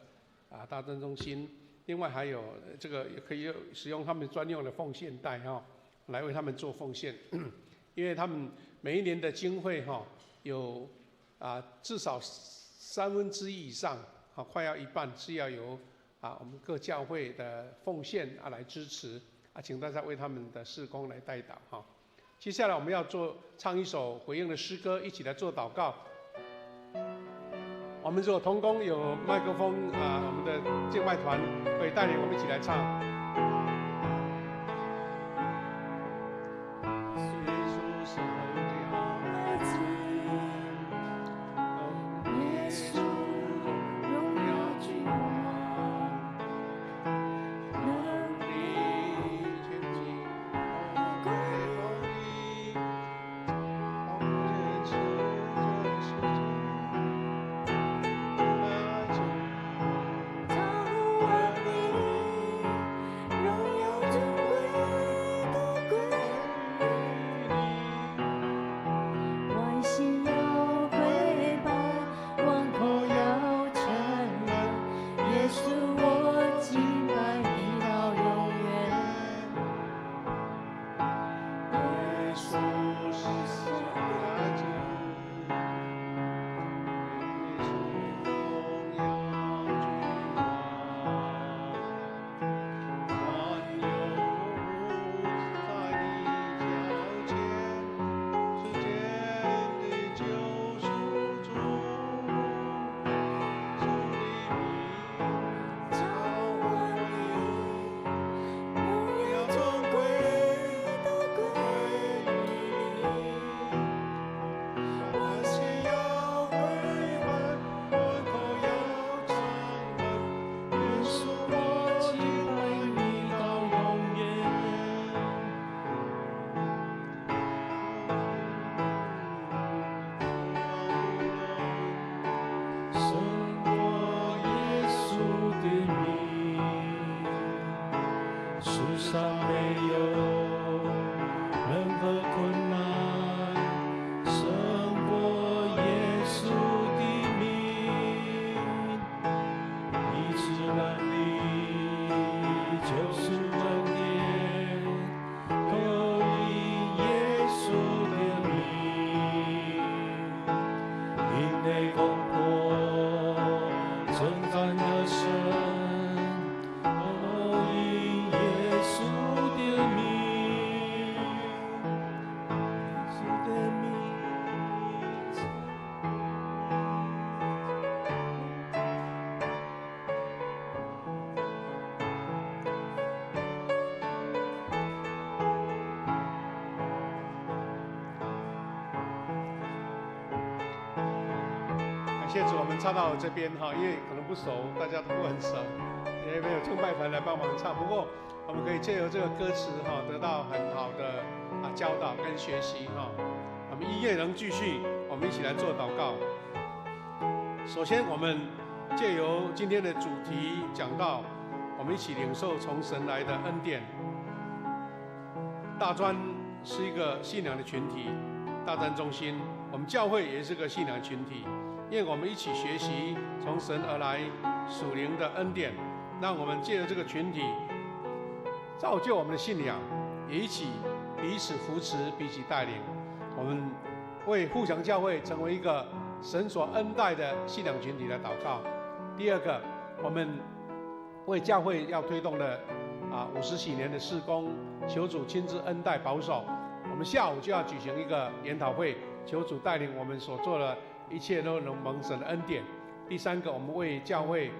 大专中心。另外还有这个也可以使用他们专用的奉献袋来为他们做奉献，因为他们每一年的经费有至少1/3以上快要一半是要由我们各教会的奉献来支持请大家为他们的事工来代祷接下来我们要唱一首回应的诗歌，一起来做祷告。我们如果同工有麦克风我们的敬拜团会带领我们一起来唱。谢主，我们唱到这边因为可能不熟，大家都不很熟。也没有敬拜团来帮忙唱。不过我们可以借由这个歌词得到很好的教导跟学习我们音乐能继续，我们一起来做祷告。首先，我们借由今天的主题讲到，我们一起领受从神来的恩典。大专是一个信仰的群体，大专中心，我们教会也是个信仰群体，愿我们一起学习从神而来属灵的恩典，让我们借着这个群体造就我们的信仰，也一起彼此扶持，彼此带领。我们为富强教会成为一个神所恩待的信仰群体来祷告。第二个，我们为教会要推动的50喜年的事工，求主亲自恩待保守。我们下午就要举行一个研讨会，求主带领我们所做的一切都能蒙神的恩典。第三个，我们为教会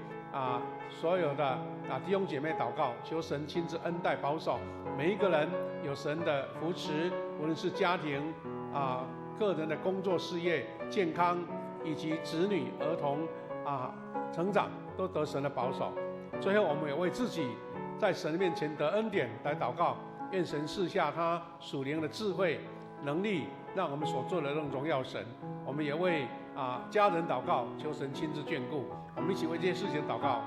所有的弟兄姐妹祷告，求神亲自恩待保守，每一个人有神的扶持，无论是家庭个人的工作事业、健康，以及子女儿童成长，都得神的保守。最后，我们也为自己在神面前得恩典来祷告，愿神赐下他属灵的智慧能力，让我们所做的能荣耀神。我们也为家人祷告，求神亲自眷顾。我们一起为这些事情祷告。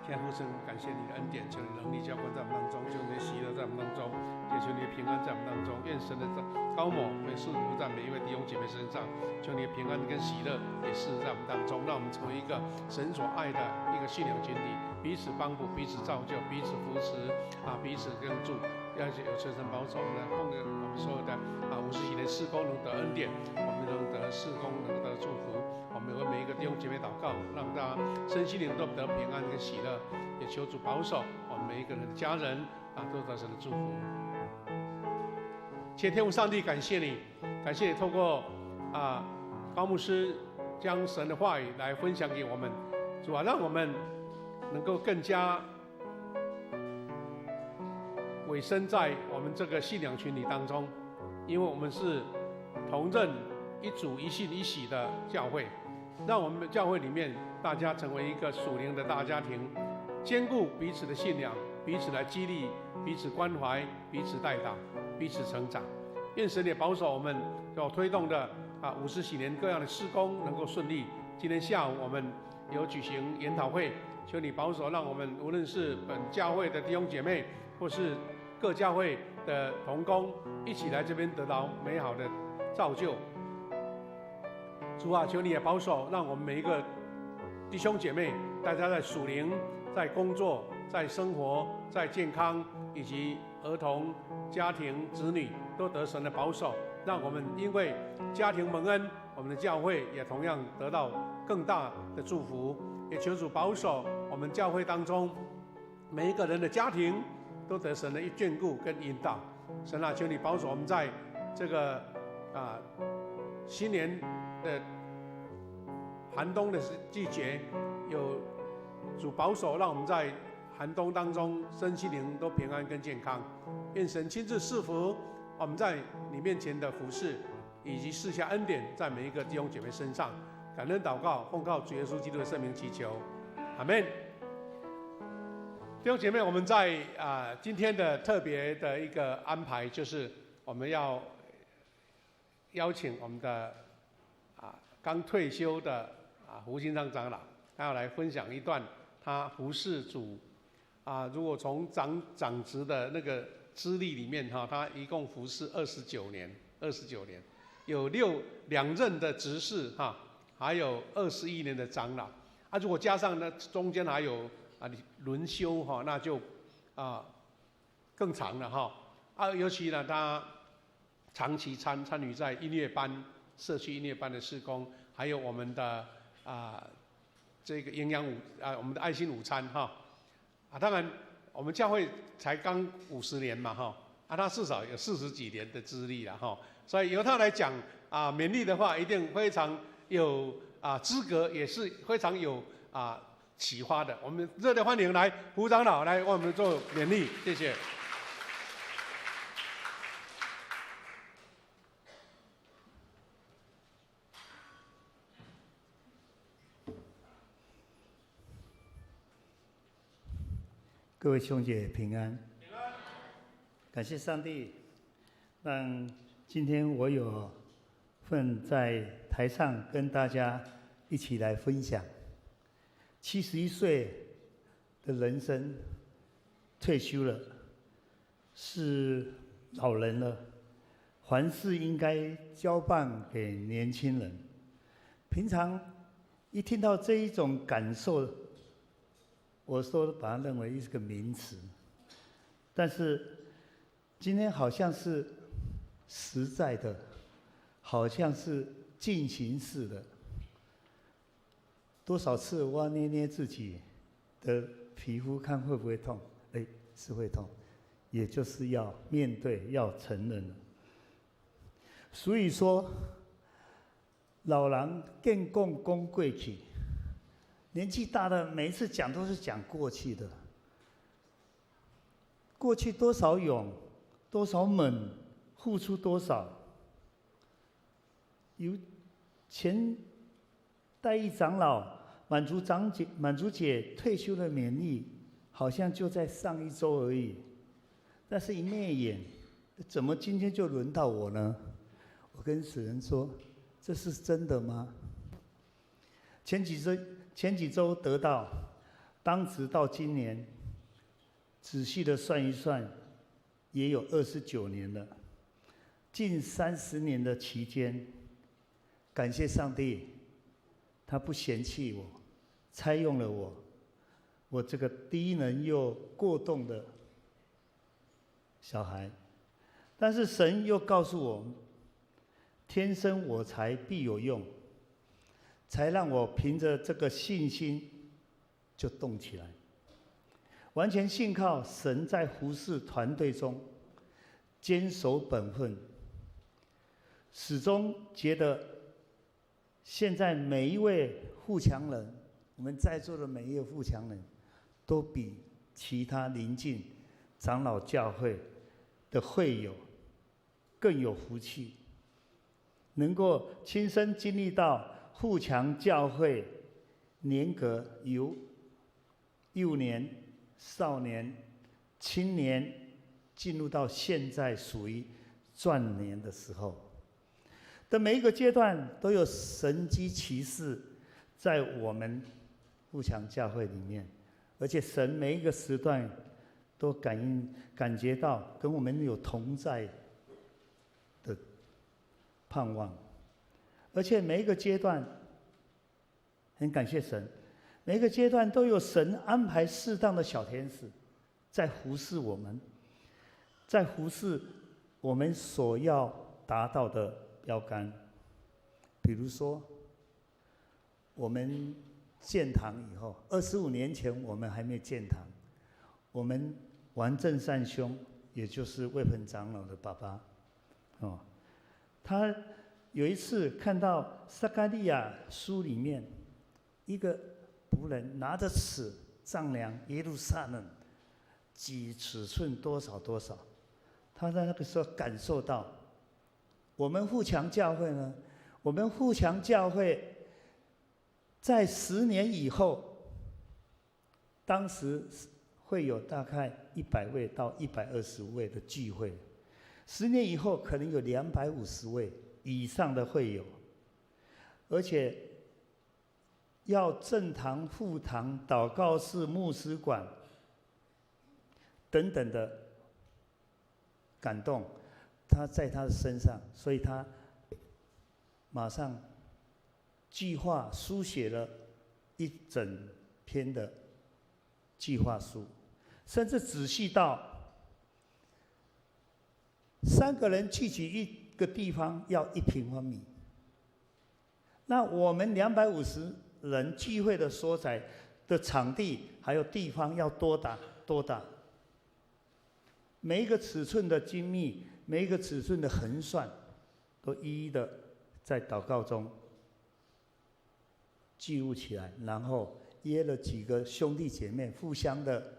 现在父神，感谢你的恩典，求你能力浇灌在我们当中，求你的喜乐在我们当中，也求你的平安在我们当中。愿神的高抹也赐福在每一位弟兄姐妹身上，求你的平安跟喜乐也是在我们当中，让我们成为一个神所爱的一个信仰群体，彼此帮助，彼此造就，彼此扶持彼此跟助。要有神保守我们奉着我们所有的50喜年事工能得恩典，我们能得事工能得祝福。我们为每一个弟兄姐妹祷告，让大家身心灵都得平安跟喜乐，也求主保守我们每一个人的家人都得神的祝福。天父上帝，感谢你，感谢你透过高牧师将神的话语来分享给我们，主让我们能够更加委身在我们这个信仰群体当中，因为我们是同认一主一信一喜的教会，让我们的教会里面大家成为一个属灵的大家庭，兼顾彼此的信仰，彼此来激励，彼此关怀，彼此代祷，彼此成长。愿神也保守我们要推动的50喜年各样的事工能够顺利。今天下午我们有举行研讨会，求你保守，让我们无论是本教会的弟兄姐妹，或是各教会的同工，一起来这边得到美好的造就。主求你也保守，让我们每一个弟兄姐妹，大家在属灵、在工作、在生活、在健康，以及儿童、家庭、子女都得神的保守，让我们因为家庭蒙恩，我们的教会也同样得到更大的祝福。也求主保守我们教会当中每一个人的家庭都得神的眷顾跟引导。神求你保守我们在这个新年的寒冬的季节，有主保守，让我们在寒冬当中身心灵都平安跟健康。愿神亲自赐福我们在你面前的服事，以及赐下恩典在每一个弟兄姐妹身上。感恩祷告，奉靠主耶稣基督的圣名祈求，阿们。弟兄姐妹，我们在今天的特别的一个安排，就是我们要邀请我们的刚退休的胡金章长老，他要来分享一段他服侍主如果从长职的那个资历里面他一共服侍29年，有两任的执事还有21年的长老如果加上呢中间还有轮休那就更长了尤其呢他长期参与在音乐班、社区音乐班的事工，还有我们的这个营养我们的爱心午餐当然我们教会才刚50年嘛他至少有40几年的资历了所以由他来讲勉励的话，一定非常有资格，也是非常有启发的。我们热烈欢迎来胡长老来为我们做勉励，谢谢。各位兄姐平安，感谢上帝，让今天我有份在台上跟大家一起来分享。71岁的人生，退休了，是老人了，凡事应该交办给年轻人。平常一听到这一种感受，我说把它认为是个名词，但是今天好像是实在的，好像是进行式的。多少次我要捏捏自己的皮肤，看会不会痛？哎，是会痛，也就是要面对，要承认了。所以说，老人更讲过去。年纪大的每一次讲都是讲过去的，过去多少勇，多少猛，付出多少。由前代义长老、满族姐退休的勉励，好像就在上一周而已。但是一媚眼，怎么今天就轮到我呢？我跟死人说，这是真的吗？前几周得到，当时到今年，仔细的算一算，也有29年了，近30年的期间，感谢上帝，他不嫌弃我，差用了我这个低能又过动的小孩，但是神又告诉我，天生我材必有用。才让我凭着这个信心就动起来，完全信靠神在服事团队中坚守本分，始终觉得现在每一位富强人，我们在座的每一位富强人，都比其他邻近长老教会的会友更有福气，能够亲身经历到富强教会年隔由幼年、少年、青年，进入到现在属于壮年的时候的每一个阶段，都有神迹奇事在我们富强教会里面，而且神每一个时段都感觉到跟我们有同在的盼望。而且每一个阶段，很感谢神，每一个阶段都有神安排适当的小天使，在服侍我们，在服侍我们所要达到的标杆。比如说，我们建堂以后，25年前我们还没建堂，我们王正善兄，也就是魏鹏长老的爸爸，他有一次看到撒迦利亚书里面，一个仆人拿着尺丈量耶路撒冷几尺寸多少多少，他在那个时候感受到，我们富强教会呢，我们富强教会在10年以后，当时会有大概100位到120位的聚会，10年以后可能有250位以上的会友，而且要正堂、副堂、祷告室、牧师馆等等的感动，他在他的身上，所以他马上计划书写了一整篇的计划书，甚至仔细到3个人聚集一个地方要1平方米，那我们250人聚会的所在的场地还有地方要多大？每一个尺寸的精密，每一个尺寸的横算，都一一的在祷告中记录起来，然后约了几个兄弟姐妹互相的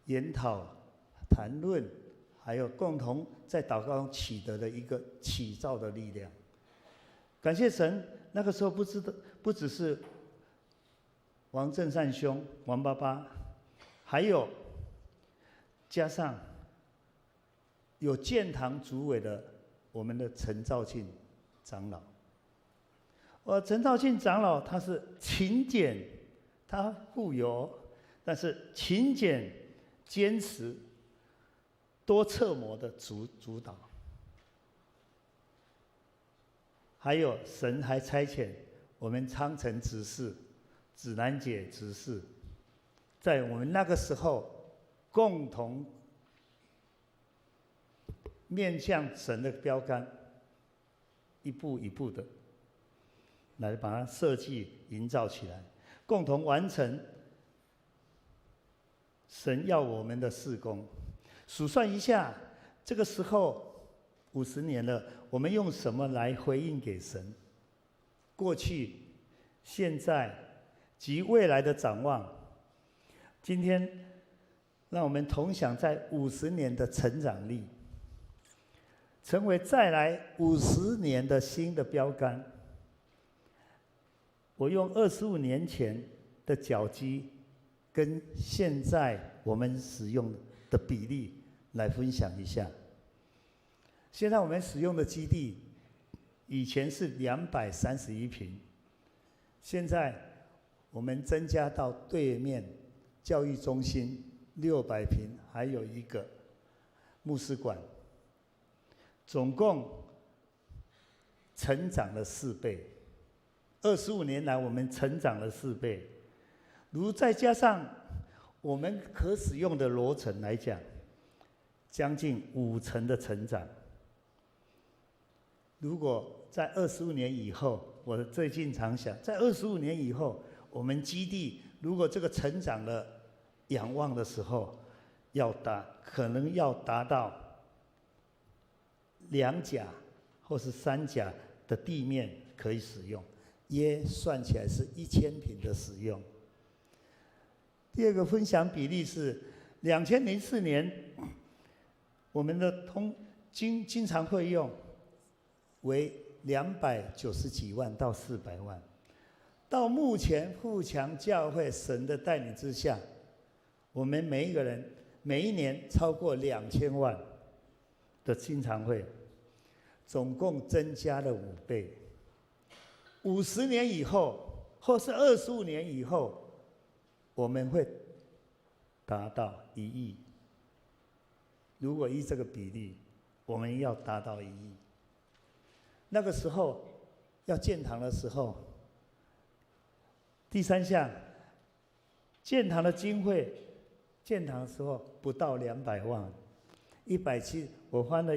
研讨、谈论，还有共同在祷告中取得的一个启造的力量。感谢神，那个时候不只是王正善兄、王爸爸，还有加上有建堂主委的我们的陈兆庆长老。陈兆庆长老他是勤俭，他富有，但是勤俭坚持多侧模的主导。还有神还差遣我们昌城执事、指南姐执事，在我们那个时候共同面向神的标杆，一步一步的来把它设计营造起来，共同完成神要我们的事工。数算一下，这个时候50年了，我们用什么来回应给神？过去、现在及未来的展望。今天，让我们同享在50年的成长力，成为再来50年的新的标杆。我用25年前的脚机跟现在我们使用的比例来分享一下。现在我们使用的基地，以前是231坪，现在我们增加到对面教育中心600坪，还有一个牧师馆，总共成长了4倍。25年来，我们成长了4倍。如再加上我们可使用的楼层来讲，将近5成的成长。如果在25年以后，我最近常想，在25年以后，我们基地如果这个成长的仰望的时候，可能要达到2甲或是3甲的地面可以使用，约算起来是1000坪的使用。第二个分享比例是2004年，我们的经常会用为290几万到400万，到目前富强教会神的带领之下，我们每一个人每一年超过2000万的经常会，总共增加了5倍。50年以后，或是25年以后，我们会达到1亿。如果依这个比例，我们要达到1亿。那个时候要建堂的时候，第3项，建堂的经费，建堂的时候不到200万，170，我翻了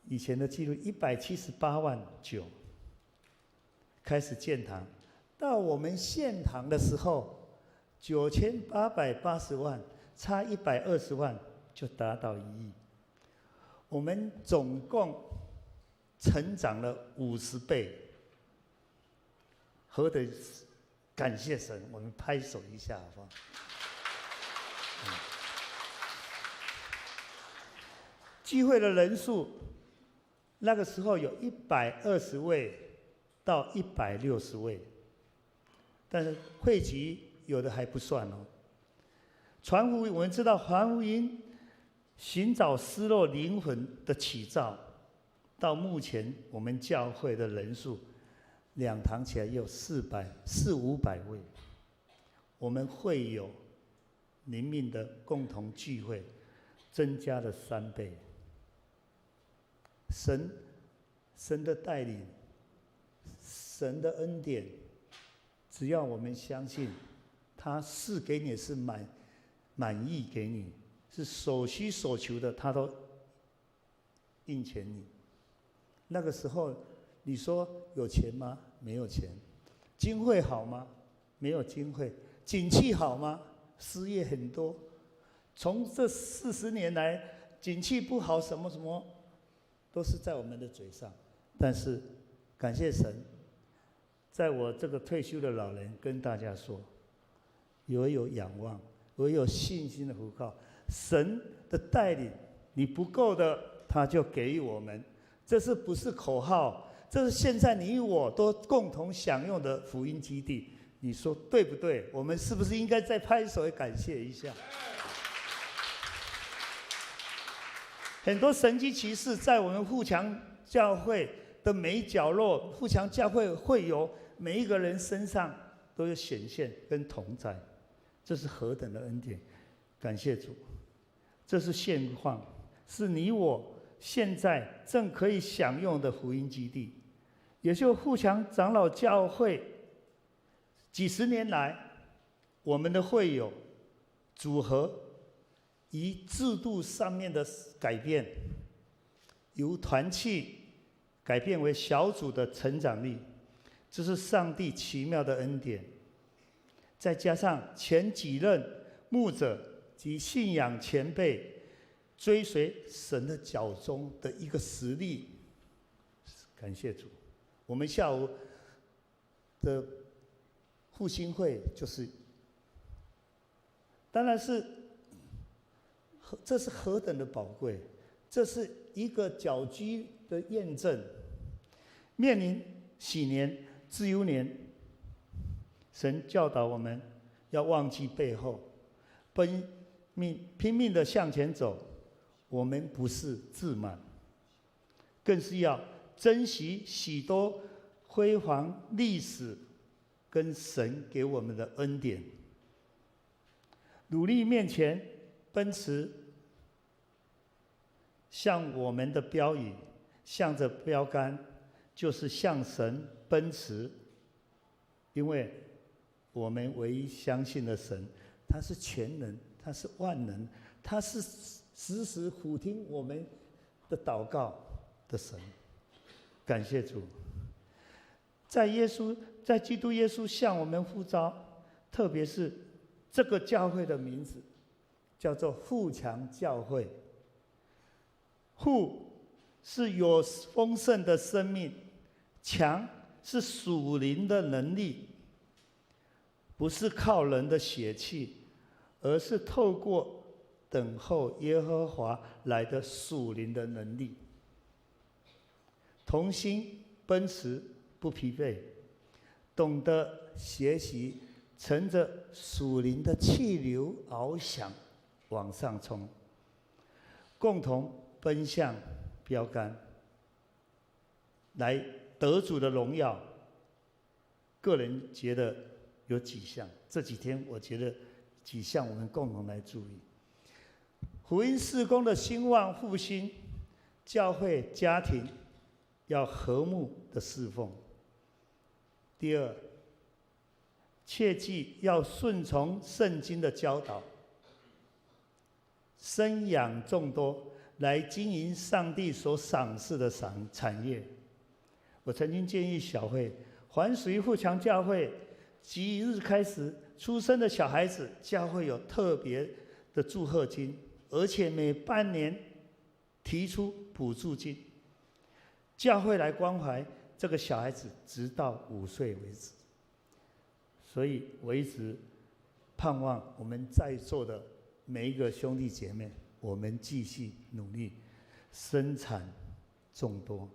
以前的记录，178万9，开始建堂，到我们献堂的时候，9880万，差120万就达到1亿。我们总共成长了50倍，何等感谢神！我们拍手一下，好不好？聚会的人数，那个时候有120位到160位，但是会籍有的还不算哦。传福音，我们知道传福音，寻找失落灵魂的起照。到目前，我们教会的人数2堂起来有400-500位，我们会有灵命的共同聚会，增加了3倍。神的带领，神的恩典，只要我们相信，他是给你是满意给你，是所需所求的，他都应钱你。那个时候，你说有钱吗？没有钱。经费好吗？没有经费。景气好吗？失业很多。从这40年来，景气不好，什么什么，都是在我们的嘴上。但是，感谢神，在我这个退休的老人跟大家说，唯有仰望，唯有信心的呼告，神的带领，你不够的，他就给予我们。这是不是口号？这是现在你我都共同享用的福音基地，你说对不对？我们是不是应该再拍手也感谢一下？很多神迹奇事在我们富强教会的每一角落，富强教会会有每一个人身上都有显现跟同在，这是何等的恩典！感谢主，这是现况，是你我现在正可以享用的福音基地，也就是富强长老教会几十年来我们的会友组合。以制度上面的改变，由团契改变为小组的成长力，这是上帝奇妙的恩典。再加上前几任牧者及信仰前辈追随神的脚中的一个实力，感谢主。我们下午的复兴会就是，当然是。这是何等的宝贵！这是一个脚居的验证。面临喜年、自由年，神教导我们要忘记背后，拼命的向前走。我们不是自满，更是要珍惜许多辉煌历史跟神给我们的恩典。努力面前，奔驰。向我们的标语，向着标杆，就是向神奔驰。因为我们唯一相信的神，他是全能，他是万能，他是时时俯听我们的祷告的神。感谢主，在基督耶稣向我们呼召，特别是这个教会的名字叫做富强教会。富是有丰盛的生命，强是属灵的能力，不是靠人的血气，而是透过等候耶和华来的属灵的能力。同心奔驰不疲惫，懂得学习，乘着属灵的气流翱翔往上冲，共同奔向标杆，来得主的荣耀。个人觉得有几项，这几天我觉得几项我们共同来注意。福音事工的兴旺复兴，教会家庭要和睦的侍奉。第二，切记要顺从圣经的教导，生养众多，来经营上帝所赏赐的产业。我曾经建议小会，凡属于富强教会，即日开始出生的小孩子，教会有特别的祝贺金，而且每半年提出补助金，教会来关怀这个小孩子，直到5岁为止。所以我一直盼望我们在座的每一个兄弟姐妹，我们继续努力，生产众多。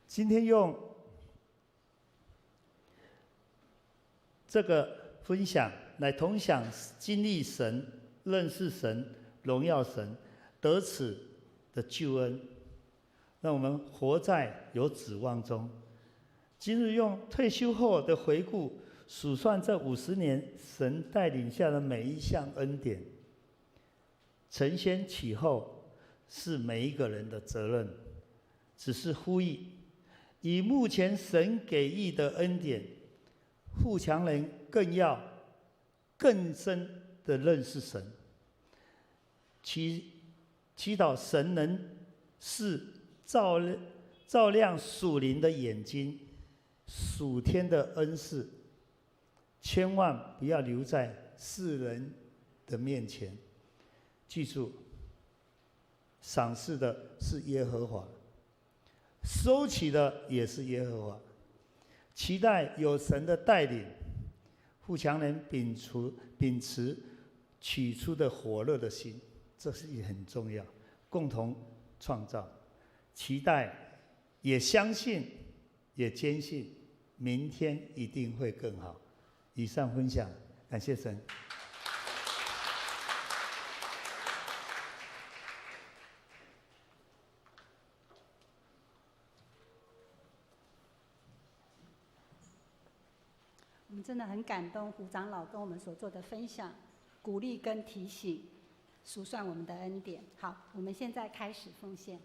今天用这个分享来同享经历神、认识神、荣耀神、得此的救恩，让我们活在有指望中。今日用退休后的回顾，数算这50年神带领下的每一项恩典。承先启后是每一个人的责任，只是呼吁以目前神给予的恩典，富强人更要更深的认识神，祈祷神能是照亮属灵的眼睛，属天的恩赐，千万不要留在世人的面前。记住，赏赐的是耶和华，收起的也是耶和华。期待有神的带领，富强人秉持起初的火热的心，这是也很重要。共同创造，期待，也相信，也坚信，明天一定会更好。以上分享，感谢神。我们真的很感动胡长老跟我们所做的分享、鼓励跟提醒，数算我们的恩典。好，我们现在开始奉献。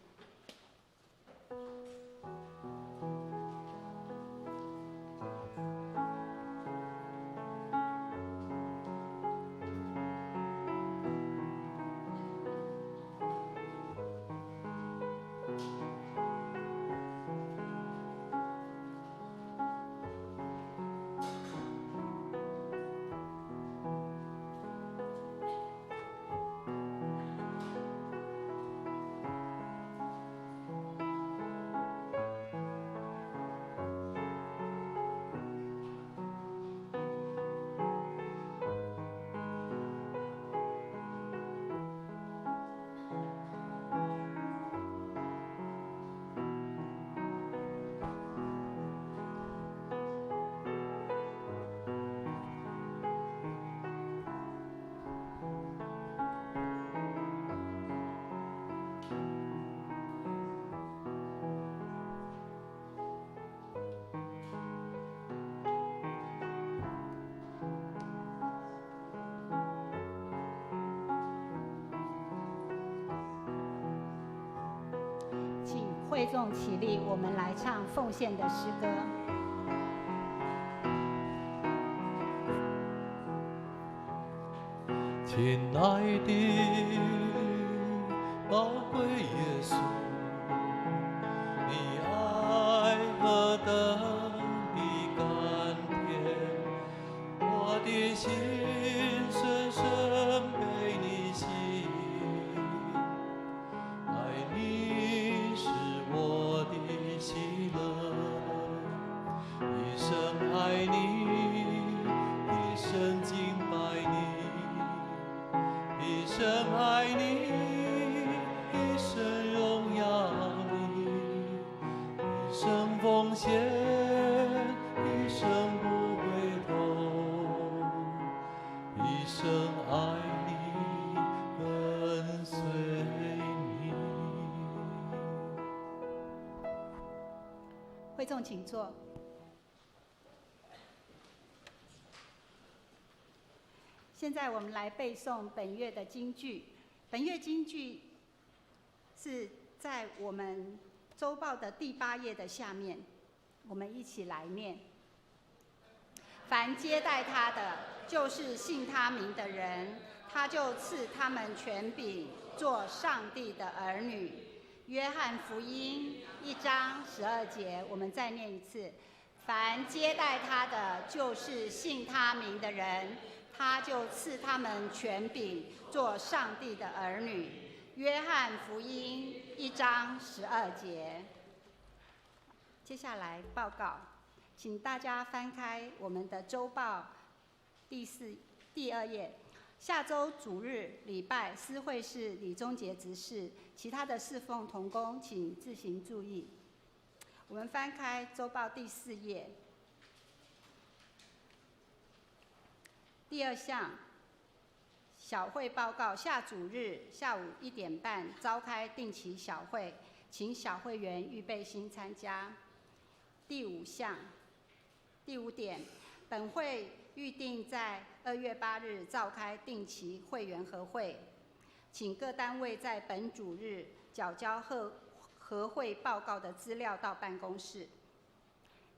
会众起立，我们来唱奉献的诗歌。亲爱的宝贵耶稣，你爱何等的甘甜，我的心深深被你吸引，爱你是我的喜乐，一生爱你，一生敬拜你，一生爱你，一生荣耀你，一生奉献，一生不回头，一生爱你，跟随你。会众请坐。现在我们来背诵本月的金句。本月金句是在我们周报的第8页的下面，我们一起来念：凡接待他的，就是信他名的人，他就赐他们权柄，做上帝的儿女。约翰福音1章12节，我们再念一次：凡接待他的，就是信他名的人，他就赐他们权柄，做上帝的儿女。约翰福音1章12节。接下来报告，请大家翻开我们的周报第2页。下周主日礼拜司会是李宗杰执事，其他的侍奉同工请自行注意。我们翻开周报第4页。第2项，小会报告：下主日下午1点半召开定期小会，请小会员预备心参加。第5项，第5点，本会预定在2月8日召开定期会员合会，请各单位在本主日缴交合会报告的资料到办公室。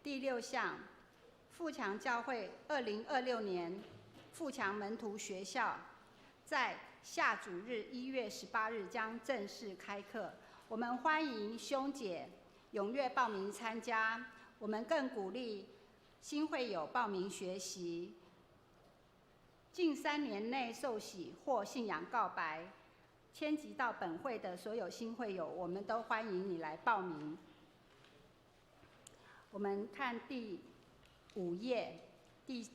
第6项，富强教会2026年富强门徒学校在下主日1月18日将正式开课，我们欢迎兄姐踊跃报名参加。我们更鼓励新会友报名学习。近3年内受洗或信仰告白，迁籍到本会的所有新会友，我们都欢迎你来报名。我们看第5页第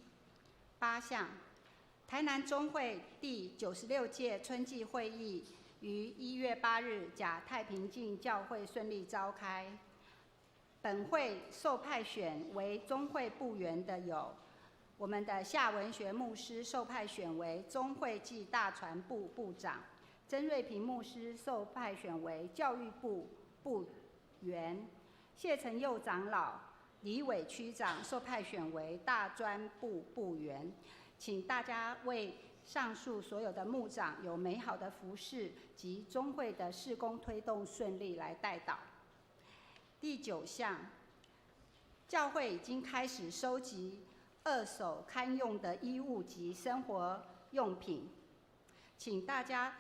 8项，台南中会第96届春季会议于1月8日甲太平径教会顺利召开。本会受派选为中会部员的有我们的夏文学牧师受派选为中会暨大传部部长，曾瑞平牧师受派选为教育部部员，谢成佑长老、李伟区长受派选为大专部部员。请大家为上述所有的牧长有美好的服事及中会的事工推动顺利来代祷。第9项，教会已经开始收集2手堪用的衣物及生活用品，请大家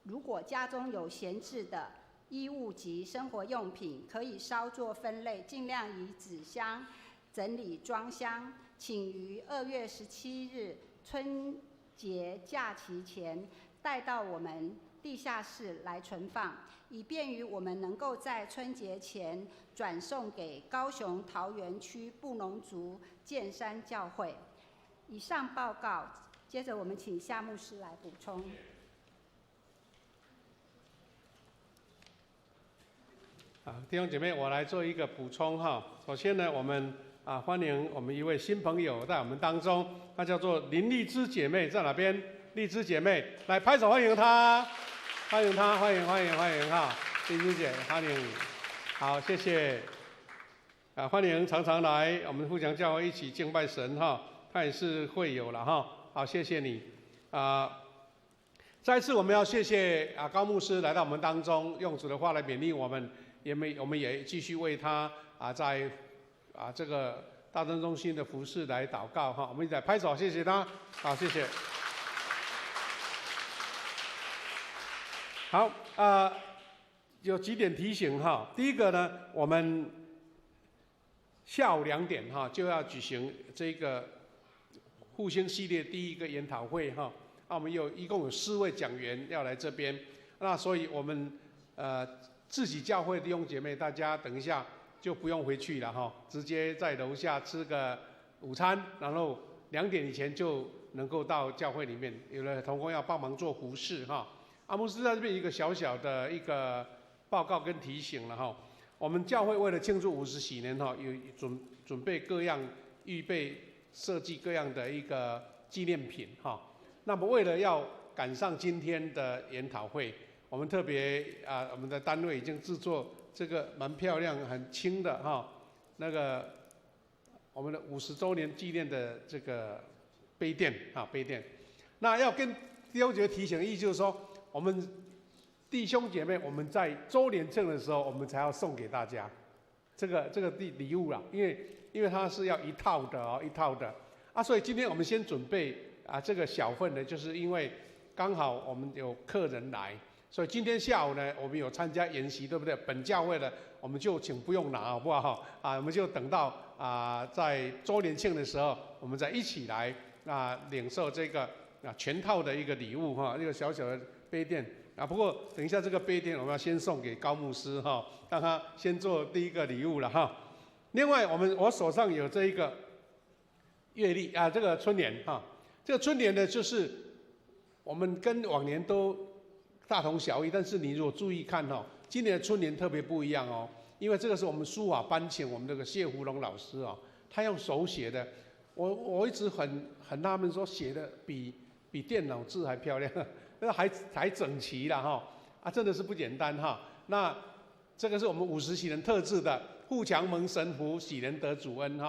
如果家中有闲置的衣物及生活用品，可以稍作分类，尽量以纸箱整理装箱，请于2月17日春节假期前带到我们地下室来存放，以便于我们能够在春节前转送给高雄桃园区布农族剑山教会。以上报告，接着我们请夏牧师来补充。弟兄姐妹，我来做一个补充哈。首先呢，我们欢迎我们一位新朋友在我们当中，她叫做林丽芝姐妹，在哪边？丽芝姐妹，来拍手欢迎她，欢迎她，欢迎哈，丽芝姐，欢迎。好，谢谢。欢迎常常来我们富强教会一起敬拜神哈，她也是会友了哈。好，谢谢你。再次我们要谢谢高牧师来到我们当中，用主的话来勉励我们。我们也继续为他在这个大专中心的服事来祷告哈，我们一起来拍手，谢谢他，好，谢谢。好，有几点提醒哈。第一个呢，我们下午2点哈就要举行这个复兴系列第1个研讨会哈。我们一共有4位讲员要来这边，那所以我们自己教会的弟兄姐妹，大家等一下就不用回去了哈，直接在楼下吃个午餐，然后2点以前就能够到教会里面。有的同工要帮忙做服事哈。牧师在这边一个小小的一个报告跟提醒了哈。我们教会为了庆祝50禧年哈，有准备各样预备设计各样的一个纪念品哈。那么为了要赶上今天的研讨会，我们特别我们的单位已经制作这个蛮漂亮、很轻的哈，那个我们的50周年纪念的这个杯垫啊，杯垫。那要跟弟兄姐妹提醒的意思就是说，我们弟兄姐妹，我们在周年庆的时候，我们才要送给大家这个礼物啦，因为它是要一套的哦，一套的所以今天我们先准备这个小份的，就是因为刚好我们有客人来。所以今天下午呢，我们有参加研习，对不对？本教会的我们就请不用拿，好不好？我们就等到在周年庆的时候，我们再一起来领受这个全套的一个礼物哈，一个小小的杯垫不过等一下这个杯垫我们要先送给高牧师哈，让他先做第1个礼物了哈。另外我手上有这一个月历这个春联哈，这个春联呢就是我们跟往年都大同小异，但是你如果注意看今年的春联特别不一样哦，因为这个是我们书法班请我们这个谢福龙老师他用手写的，我一直很纳闷说写的比电脑字还漂亮，那还整齐啦真的是不简单哈。那这个是我们50禧年特制的富强蒙神福，喜人得主恩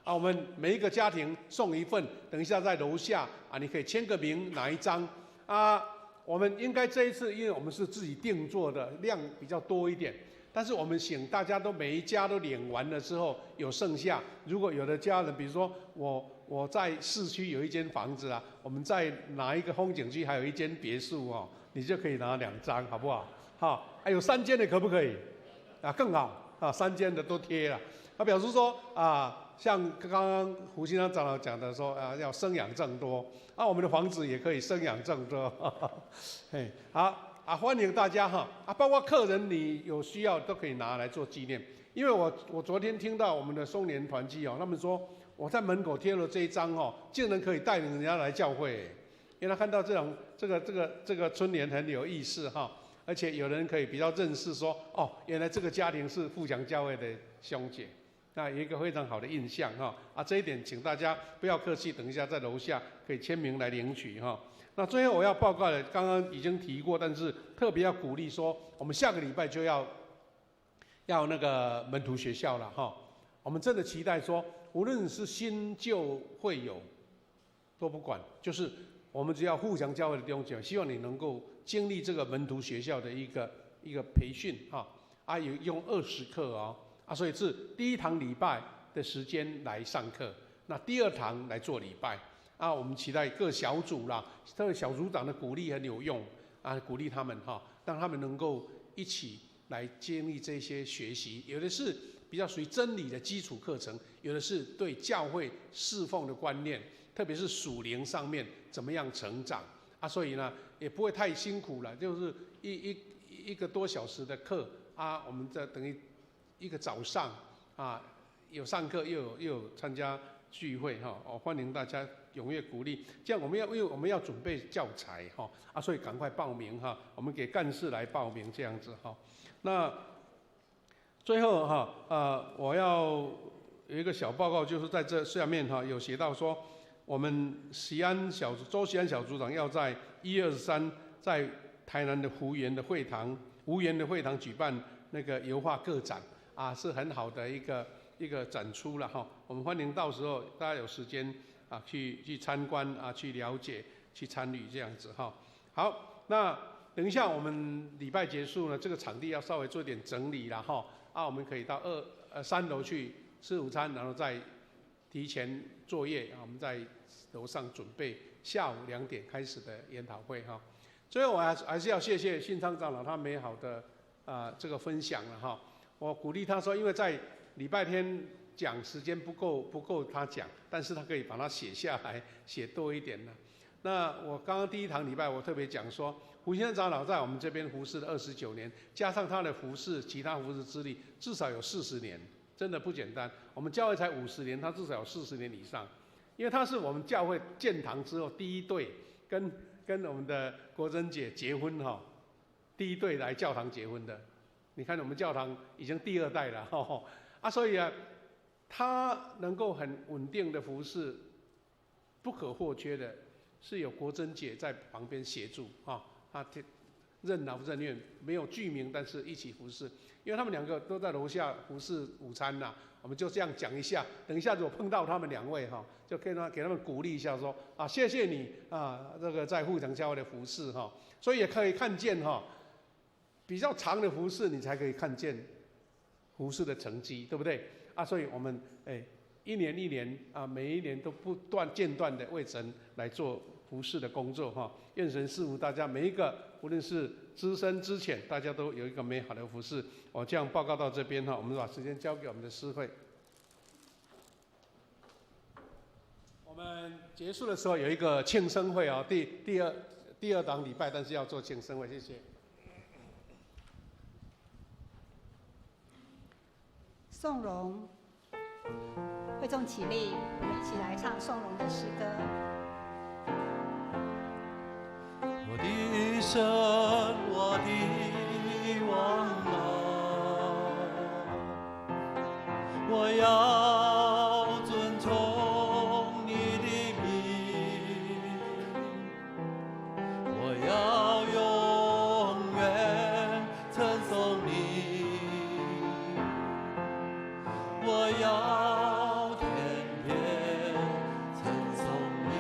我们每一个家庭送1份，等一下在楼下你可以签个名拿1张我们应该这一次，因为我们是自己定做的，量比较多一点，但是我们请大家都每一家都领完了之后有剩下，如果有的家人，比如说我在市区有一间房子我们在哪一个风景区还有一间别墅你就可以拿2张，好不好？有3间的可不可以？更好3间的都贴了。表示说像刚刚胡先生长老讲的说要生养众多我们的房子也可以生养众多好欢迎大家包括客人你有需要都可以拿来做纪念。因为我昨天听到我们的松年团契他们说我在门口贴了这一张竟然可以带领人家来教会，因为他看到这个春联很有意思而且有人可以比较认识说原来这个家庭是富强教会的兄姐那有一个非常好的印象哈这一点请大家不要客气，等一下在楼下可以签名来领取哈。那最后我要报告的，刚刚已经提过，但是特别要鼓励说，我们下个礼拜就要那个门徒学校了哈。我们真的期待说，无论是新旧会友都不管，就是我们只要互相教会的弟兄姐妹，希望你能够经历这个门徒学校的一个培训有用20课所以是第一堂礼拜的时间来上课，那第2堂来做礼拜我们期待各小组啦，特别小组长的鼓励很有用鼓励他们让他们能够一起来经历这些学习，有的是比较属于真理的基础课程，有的是对教会侍奉的观念，特别是属灵上面怎么样成长所以呢也不会太辛苦了，就是一个多小时的课我们这等于一个早上有上课又有参加聚会欢迎大家踊跃鼓励。这样因为我们要准备教材所以赶快报名我们给干事来报名这样子那最后我要有一个小报告，就是在这下面有写到说，我们周锡安小组长要在1月23在台南的湖园的会堂举办那个油画个展是很好的一个展出了我们欢迎到时候大家有时间去参观去了解去参与这样子好，那等一下我们礼拜结束呢，这个场地要稍微做一点整理了我们可以到3楼去吃午餐，然后再提前作业我们在楼上准备下午2点开始的研讨会最后我还是要谢谢信昌长老他美好的这个分享了我鼓励他说，因为在礼拜天讲时间不够他讲，但是他可以把它写下来，写多一点了。那我刚刚第1堂礼拜我特别讲说，胡先生长老在我们这边服侍了29年，加上他的其他服侍资历，至少有40年，真的不简单。我们教会才50年，他至少有40年以上，因为他是我们教会建堂之后第一对跟我们的国珍姐结婚第一对来教堂结婚的。你看我们教堂已经第2代了所以他能够很稳定的服侍，不可或缺的是有国珍姐在旁边协助他任劳任怨，没有具名，但是一起服侍。因为他们2个都在楼下服侍午餐我们就这样讲一下。等一下如果碰到他们2位就可以给他们鼓励一下说谢谢你这个在富强教会的服侍所以也可以看见比较长的服侍，你才可以看见服侍的成绩，对不对所以我们一年一年每一年都不间断的为神来做服侍的工作愿神赐福大家每一个，无论是资深资浅，大家都有一个美好的服侍。我这样报告到这边我们把时间交给我们的诗会。我们结束的时候有一个庆生会第二堂礼拜，但是要做庆生会，谢谢。颂荣，会众起立，我们一起来唱颂荣的诗歌。我的神，我的王我要尊崇你的名，我要永远称颂你，我要天天称颂你。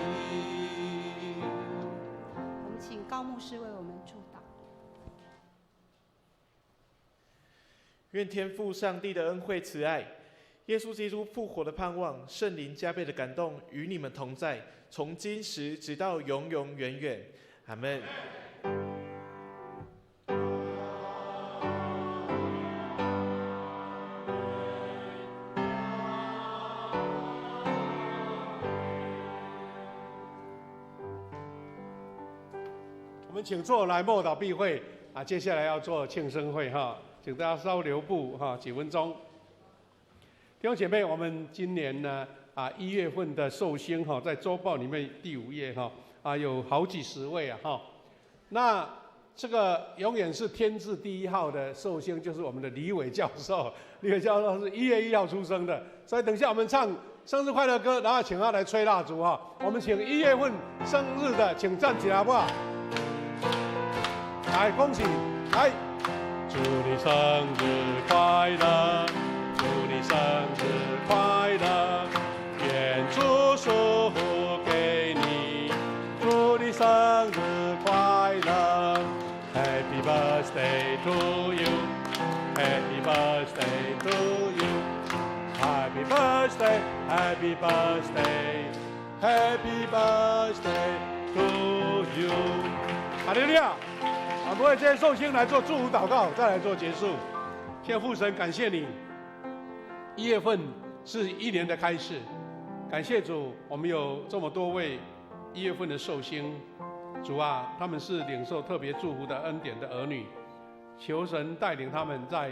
我们请高牧师为我们祝祷。愿天父上帝的恩惠慈爱，耶稣基督复活的盼望，圣灵加倍的感动与你们同在，从今时直到永永远远。阿们。我们请坐来默祷闭会接下来要做庆生会请大家稍留步几分钟。弟兄姐妹，我们今年呢1月份的寿星在周报里面第5页有好几十位那这个永远是天字第一号的寿星，就是我们的李伟教授。李伟教授是1月1号出生的，所以等一下我们唱生日快乐歌，然后请他来吹蜡烛哈。我们请1月份生日的，请站起来好不好？来，恭喜！来，祝你生日快乐，祝你生日快乐，愿主祝福给你，祝你生日快乐。Happy birthday to you, Happy birthday to you, Happy birthday, Happy birthday, Happy birthday to you。哈利路亚！我们为这些寿星来做祝福祷告，再来做结束。天父神，感谢你，1月份是一年的开始，感谢主，我们有这么多位1月份的寿星。主啊，他们是领受特别祝福的恩典的儿女，求神带领他们在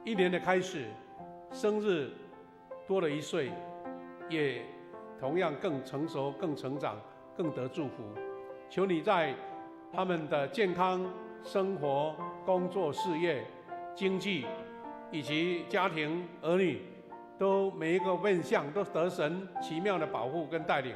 一年的开始，生日多了1岁，也同样更成熟、更成长、更得祝福。求你在他们的健康、生活、工作、事业、经济以及家庭、儿女，都每一个面向都得神奇妙的保护跟带领，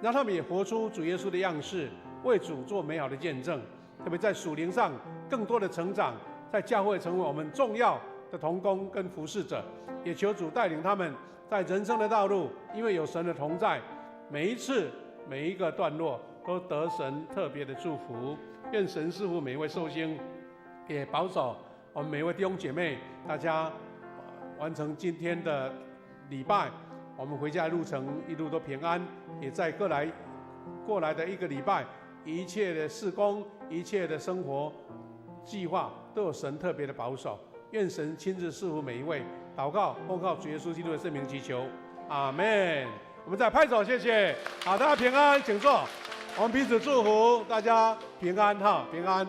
让他们也活出主耶稣的样式，为主做美好的见证，特别在属灵上更多的成长，在教会成为我们重要的同工跟服侍者。也求主带领他们在人生的道路，因为有神的同在，每一次每一个段落都得神特别的祝福。愿神赐福每一位寿星，也保守我们每一位弟兄姐妹，大家完成今天的礼拜，我们回家的路程一路都平安，也在过来的1个礼拜，一切的事工、一切的生活计划都有神特别的保守。愿神亲自赐福每一位。祷告，奉靠主耶稣基督的圣名祈求，阿们。我们再拍手，谢谢。好，大家平安，请坐。我们彼此祝福大家平安哈，平安。